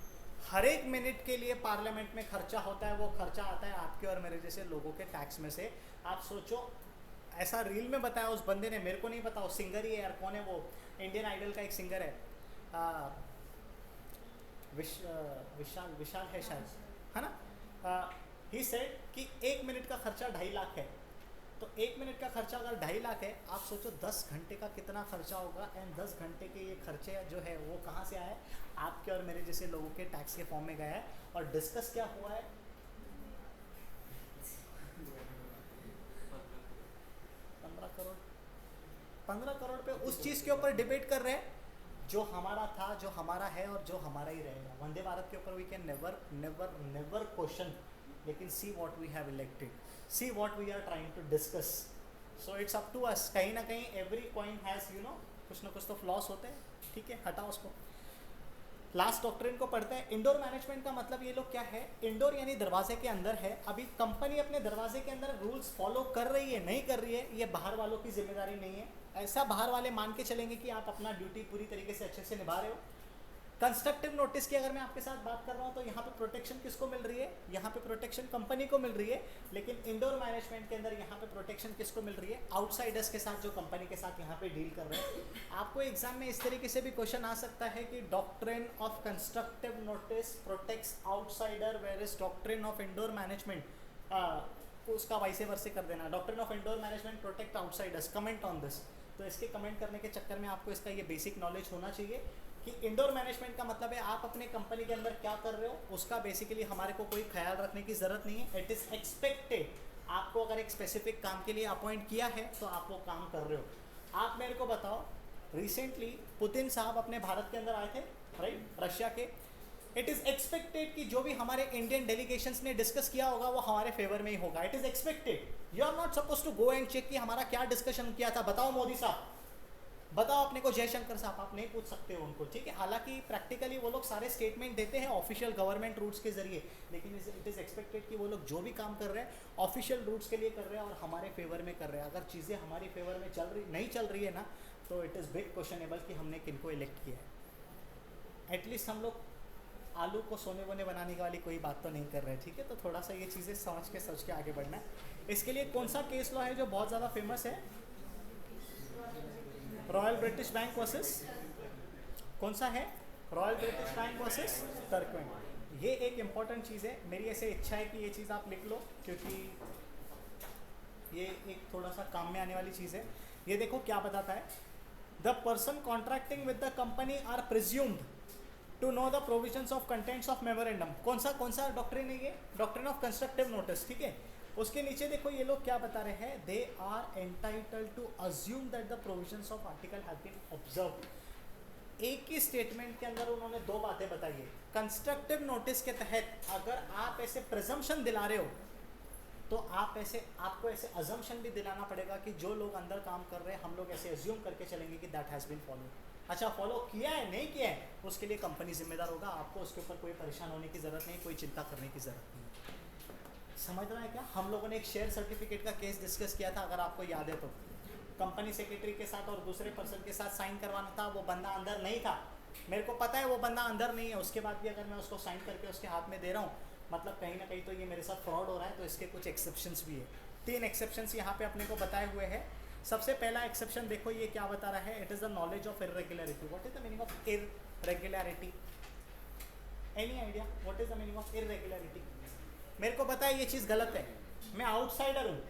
हर एक मिनट के लिए पार्लियामेंट में खर्चा होता है। वो खर्चा आता है आपके और मेरे जैसे लोगों के टैक्स में से। आप सोचो ऐसा रील में बताया उस बंदे ने, मेरे को नहीं पता, वो सिंगर ही है यार, कौन है वो, इंडियन आइडल का एक सिंगर है, विशाल विशाल है शायद, है ना। ही सेड कि 1 मिनट का खर्चा 2.5 लाख है। तो 1 मिनट का खर्चा अगर 2.5 लाख है, आप सोचो 10 घंटे का कितना खर्चा होगा। एंड 10 घंटे के ये खर्चे जो है वो कहाँ से आए, आपके और मेरे जैसे लोगों के टैक्स के फॉर्म में गया है। और डिस्कस क्या हुआ है, 15 करोड़, 15 करोड़ पे उस चीज़ के ऊपर डिबेट कर रहे हैं जो हमारा था, जो हमारा है और जो हमारा ही रहेगा। वंदे भारत के ऊपर we can never never never question, लेकिन see what we have elected, see what we are trying to discuss. So it's up to us. कहीं ना कहीं every coin has you know कुछ ना कुछ तो फ्लॉस होते हैं, ठीक है, हटाओ उसको। लास्ट डॉक्ट्रिन को पढ़ते हैं। इंडोर मैनेजमेंट का मतलब ये लोग क्या है, इंडोर यानी दरवाजे के अंदर है। अभी कंपनी अपने दरवाजे के अंदर रूल्स फॉलो कर रही है नहीं कर रही है, ये बाहर वालों की जिम्मेदारी नहीं है। ऐसा बाहर वाले मान के चलेंगे कि आप अपना ड्यूटी पूरी तरीके से अच्छे से निभा रहे हो। कंस्ट्रक्टिव नोटिस की अगर मैं आपके साथ बात कर रहा हूँ तो यहाँ पे प्रोटेक्शन किसको मिल रही है, यहाँ पे प्रोटेक्शन कंपनी को मिल रही है। लेकिन इंडोर मैनेजमेंट के अंदर यहाँ पे प्रोटेक्शन किसको मिल रही है, आउटसाइडर्स के साथ, जो कंपनी के साथ यहाँ पे डील कर रहे हैं। आपको एग्जाम में इस तरीके से भी क्वेश्चन आ सकता है कि doctrine of constructive notice protects outsider where is doctrine of indoor management उसका वाइसे वर्से कर देना। Doctrine of indoor management protect outsiders, comment on this. तो इसके कमेंट करने के चक्कर में आपको इसका ये बेसिक नॉलेज होना चाहिए कि इंडोर मैनेजमेंट का मतलब है आप अपने कंपनी के अंदर क्या कर रहे हो, उसका बेसिकली हमारे को कोई ख्याल रखने की ज़रूरत नहीं है। इट इज़ एक्सपेक्टेड, आपको अगर एक स्पेसिफिक काम के लिए अपॉइंट किया है तो आप वो काम कर रहे हो। आप मेरे को बताओ, रिसेंटली पुतिन साहब अपने भारत के अंदर आए थे, राइट, रशिया के। इट इज़ एक्सपेक्टेड कि जो भी हमारे इंडियन डेलीगेशंस ने डिस्कस किया होगा वो हमारे फेवर में ही होगा। It is expected, you are not suppose to go and check कि हमारा क्या डिस्कशन किया था, बताओ मोदी साहब, बताओ अपने को जयशंकर साहब, आप नहीं पूछ सकते हो उनको, ठीक है। हालांकि प्रैक्टिकली वो लोग सारे स्टेटमेंट देते हैं ऑफिशियल गवर्नमेंट रूट्स के जरिए, लेकिन इट इज़ एक्सपेक्टेड कि वो लोग जो भी काम कर रहे हैं ऑफिशियल रूट्स के लिए कर रहे हैं और हमारे फेवर में कर रहे हैं। अगर चीज़ें हमारी फेवर में नहीं चल रही है ना, तो इट इज़ बिग क्वेश्चनेबल कि हमने किनको इलेक्ट किया है। एटलीस्ट हम लोग आलू को सोने वोने बनाने वाली कोई बात तो नहीं कर रहे, ठीक है। तो थोड़ा सा ये चीज़ें समझ के आगे बढ़ना है। इसके लिए कौन सा केस लॉ है जो बहुत ज़्यादा फेमस है, रॉयल ब्रिटिश बैंक वर्सेस, कौन सा है, रॉयल ब्रिटिश बैंक वर्सेस टर्कवेन। ये एक इम्पॉर्टेंट चीज़ है, मेरी ऐसे इच्छा है कि ये चीज़ आप लिख लो, क्योंकि ये एक थोड़ा सा काम में आने वाली चीज़ है। ये देखो क्या बताता है, the person contracting with the company are presumed to know the provisions of contents of memorandum. कौन सा डॉक्ट्रिन है ये, डॉक्ट्रिन ऑफ कंस्ट्रक्टिव नोटिस, ठीक है। उसके नीचे देखो ये लोग क्या बता रहे हैं, they are entitled to assume that the provisions of article have been observed. एक ही स्टेटमेंट के अंदर उन्होंने दो बातें बताई है। कंस्ट्रक्टिव नोटिस के तहत अगर आप ऐसे प्रिजम्पशन दिला रहे हो तो आपको ऐसे अजम्पशन भी दिलाना पड़ेगा कि जो लोग अंदर काम कर रहे हैं हम लोग ऐसे अज्यूम करके चलेंगे कि दैट हैज़ बीन फॉलो। अच्छा, फॉलो किया है नहीं किया है उसके लिए कंपनी जिम्मेदार होगा, आपको उसके ऊपर कोई परेशान होने की ज़रूरत नहीं, कोई चिंता करने की ज़रूरत नहीं। समझ रहा है क्या। हम लोगों ने एक शेयर सर्टिफिकेट का केस डिस्कस किया था, अगर आपको याद है तो। कंपनी सेक्रेटरी के साथ और दूसरे पर्सन के साथ साइन करवाना था, वो बंदा अंदर नहीं था, मेरे को पता है वो बंदा अंदर नहीं है, उसके बाद भी अगर मैं उसको साइन करके उसके हाथ में दे रहा हूँ, मतलब कहीं ना कहीं तो ये मेरे साथ फ्रॉड हो रहा है। तो इसके कुछ एक्सेप्शंस भी है, 3 एक्सेप्शंस यहाँ पे अपने को बताए हुए हैं। सबसे पहला एक्सेप्शन देखो ये क्या बता रहा है, it is the knowledge of irregularity. What is the meaning of irregularity, any idea what is the meaning of irregularity. मेरे को पता है ये चीज़ गलत है, मैं आउटसाइडर हूँ,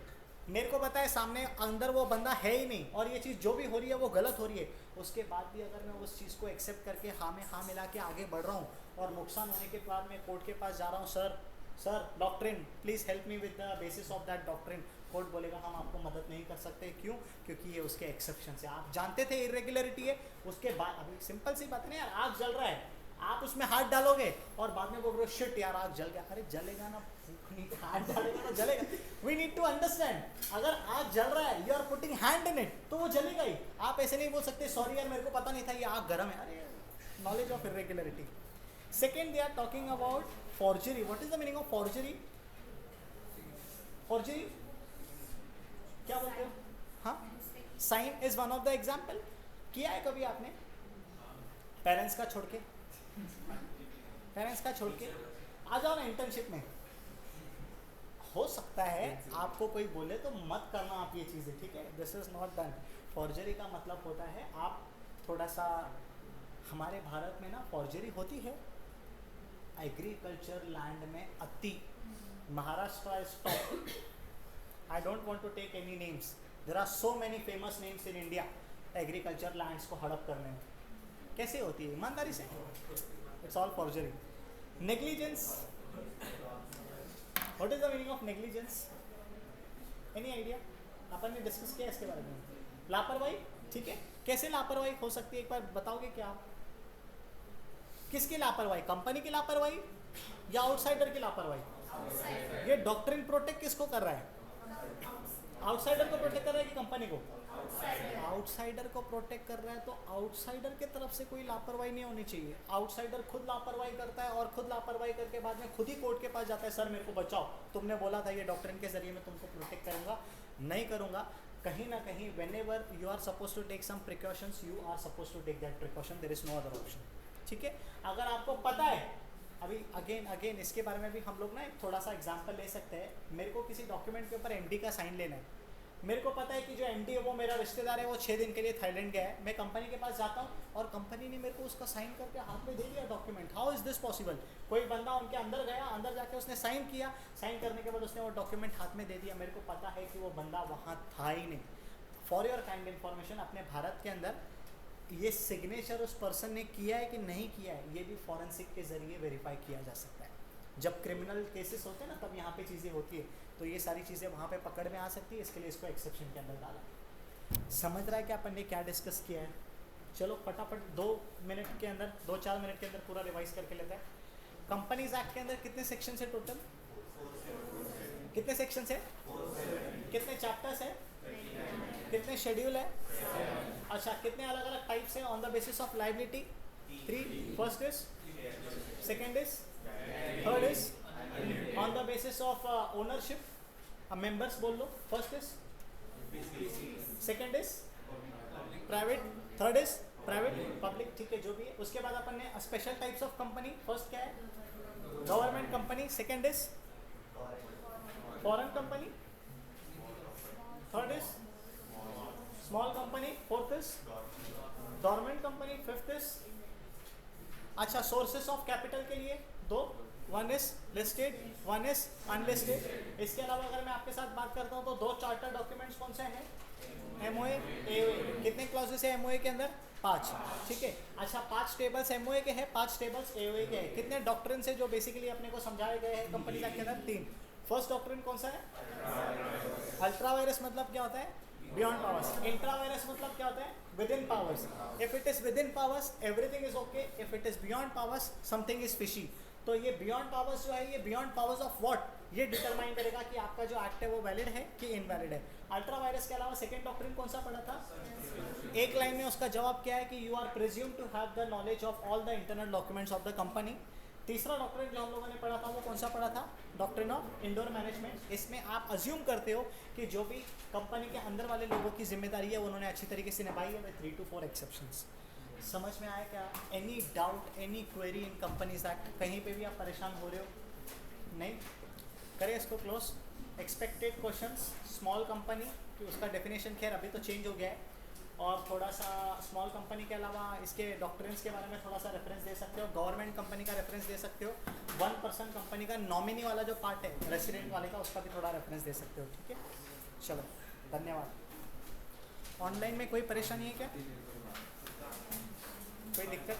मेरे को पता है सामने अंदर वो बंदा है ही नहीं और ये चीज़ जो भी हो रही है वो गलत हो रही है। उसके बाद भी अगर मैं उस चीज़ को एक्सेप्ट करके हाँ में हाँ मिला के आगे बढ़ रहा हूँ और नुकसान होने के बाद मैं कोर्ट के पास जा रहा हूँ, sir doctrine please help me with the basis of that doctrine, court बोलेगा हम आपको मदद नहीं कर सकते। क्यों? क्योंकि ये उसके एक्सेप्शन से, आप जानते थे इरेगुलरिटी है, उसके बाद अभी सिंपल सी बात नहीं यार, आग जल रहा है, आप उसमें हाथ डालोगे और बाद में बोल रहे हो शिट यार आग जल गया, अरे जलेगा ना, हाथ डालेगा ना जलेगा। वी नीड टू अंडरस्टैंड, अगर आग जल रहा है, you are putting hand in it, तो वो जलेगा ही। आप ऐसे नहीं बोल सकते सॉरी यार मेरे को पता नहीं था ये आग गर्म है, अरे knowledge of irregularity. Second, they are talking about forgery. What is the meaning of forgery? Forgery क्या बोलते हो? हाँ, sign is one of the example. किया है कभी आपने? पेरेंट्स का छोड़ के आ जाओ ना इंटर्नशिप में, हो सकता है आपको कोई बोले तो मत करना आप ये चीज़ें, ठीक है। This is not done. Forgery का मतलब होता है आप थोड़ा सा, हमारे भारत में ना फॉर्जरी होती है एग्रीकल्चर लैंड में अति। Maharashtra is top. I don't want to take any names, there are so many famous names in India agriculture lands को हड़प करने में। कैसे होती है? ईमानदारी से। It's all forgery. Negligence, what is the meaning of negligence? Any idea? अपन ने डिस्कस किया इसके बारे में। लापरवाही, ठीक है। कैसे लापरवाही हो सकती है, एक बार बताओगे क्या आप? किसकी लापरवाही? कंपनी की लापरवाही या आउटसाइडर की लापरवाही? ये डॉक्ट्रिन प्रोटेक्ट किसको कर रहा है? आउटसाइडर को प्रोटेक्ट कर रहा है कि कंपनी को? आउटसाइडर को प्रोटेक्ट कर रहा है, तो आउटसाइडर के तरफ से कोई लापरवाही नहीं होनी चाहिए। आउटसाइडर खुद लापरवाही करता है और खुद लापरवाही करके बाद में खुद ही कोर्ट के पास जाता है, सर मेरे को बचाओ, तुमने बोला था ये डॉक्ट्रिन के जरिए मैं तुमको प्रोटेक्ट करूंगा, नहीं करूंगा। कहीं ना कहीं whenever you are supposed to take some precautions, you are supposed to take that precaution, there is no other option, ठीक है। अगर आपको पता है, अभी अगेन इसके बारे में भी हम लोग ना एक थोड़ा सा एग्जांपल ले सकते हैं। मेरे को किसी डॉक्यूमेंट के ऊपर एमडी का साइन लेना है। मेरे को पता है कि जो एमडी है वो मेरा रिश्तेदार है, वो 6 दिन के लिए थाईलैंड गया है। मैं कंपनी के पास जाता हूँ और कंपनी ने मेरे को उसका साइन करके हाथ में दे दिया document. How is this possible? कोई बंदा उनके अंदर गया, अंदर जाके उसने साइन किया, साइन करने के बाद उसने वो डॉक्यूमेंट हाथ में दे दिया। मेरे को पता है कि वो बंदा वहाँ था ही नहीं। फॉर योर काइंड इन्फॉर्मेशन, अपने भारत के अंदर ये सिग्नेचर उस पर्सन ने किया है कि नहीं किया है, ये भी फॉरेंसिक के जरिए वेरीफाई किया जा सकता है। जब क्रिमिनल केसेस होते हैं ना, तब यहाँ पे चीज़ें होती है, तो ये सारी चीज़ें वहाँ पे पकड़ में आ सकती है। इसके लिए इसको एक्सेप्शन के अंदर डाला। समझ रहा है कि अपन ने क्या डिस्कस किया है? चलो फटाफट 2 मिनट के अंदर, 2-4 मिनट के अंदर पूरा रिवाइज करके लेते हैं। कंपनीज एक्ट के अंदर कितने सेक्शन है टोटल? कितने सेक्शन है? कितने चैप्टर्स है? कितने शेड्यूल है? अच्छा, कितने अलग अलग टाइप्स हैं on the basis of liability? 3। First is, second is, third is on the basis of ownership. अब मेंबर्स बोल लो। First is, second is private, third is private, public, ठीक है, जो भी है। उसके बाद अपन ने special types of company. First क्या है? Government company. Second is foreign company. Third is small company. Fourth is government company. Fifth is, अच्छा, सोर्सेस ऑफ कैपिटल के लिए 2, 1 इज लिस्टेड, 1 इज अनलिस्टेड। इसके अलावा अगर मैं आपके साथ बात करता हूँ तो 2 चार्टर डॉक्यूमेंट्स कौन से हैं? MOA, AOA. कितने क्लॉजेस है एमओए के अंदर? 5, ठीक है। अच्छा, 5 टेबल्स एमओए के हैं, 5 टेबल्स एओए के हैं। कितने डॉक्ट्रिन से जो बेसिकली अपने को समझाए गए हैं कंपनी एक्ट के अंदर? 3। फर्स्ट डॉक्ट्रिन कौन सा है? अल्ट्रा वायरस मतलब क्या होता है? Beyond powers. इंट्रा वायरस मतलब क्या होता है? With in powers. If it is with in powers everything is okay, if it is beyond powers something is fishy. तो ये बियॉन्ड पावर्स जो है, ये बियॉन्ड पावर्स ऑफ व्हाट, ये डिटरमाइन करेगा कि आपका जो एक्ट है वो वैलिड है कि इनवैलिड है। अल्ट्रा वायरस के अलावा सेकंड डॉक्ट्रिन कौन सा पढ़ा था? एक लाइन में उसका जवाब क्या है कि you are presume to have the knowledge of all the internal documents of the company. तीसरा डॉक्ट्रिन जो हम लोगों ने पढ़ा था वो कौन सा पढ़ा था? Doctrine of indoor management. इसमें आप अज्यूम करते हो कि जो भी कंपनी के अंदर वाले लोगों की जिम्मेदारी है उन्होंने अच्छी तरीके से निभाई है, विद 3 to 4 एक्सेप्शंस। समझ में आया क्या? Any doubt, any query in companies act? कहीं पे भी आप परेशान हो रहे हो? नहीं? करें इसको close. Expected questions, small company कि उसका डेफिनेशन खैर अभी तो चेंज हो गया है, और थोड़ा सा स्मॉल कंपनी के अलावा इसके डॉक्ट्रिन्स के बारे में थोड़ा सा रेफरेंस दे सकते हो। गवर्नमेंट कंपनी का रेफरेंस दे सकते हो। 1% कंपनी का नॉमिनी वाला जो पार्ट है रेसिडेंट वाले का, उसका भी थोड़ा रेफरेंस दे सकते हो, ठीक है। चलो, धन्यवाद। ऑनलाइन में कोई परेशानी है क्या? कोई दिक्कत?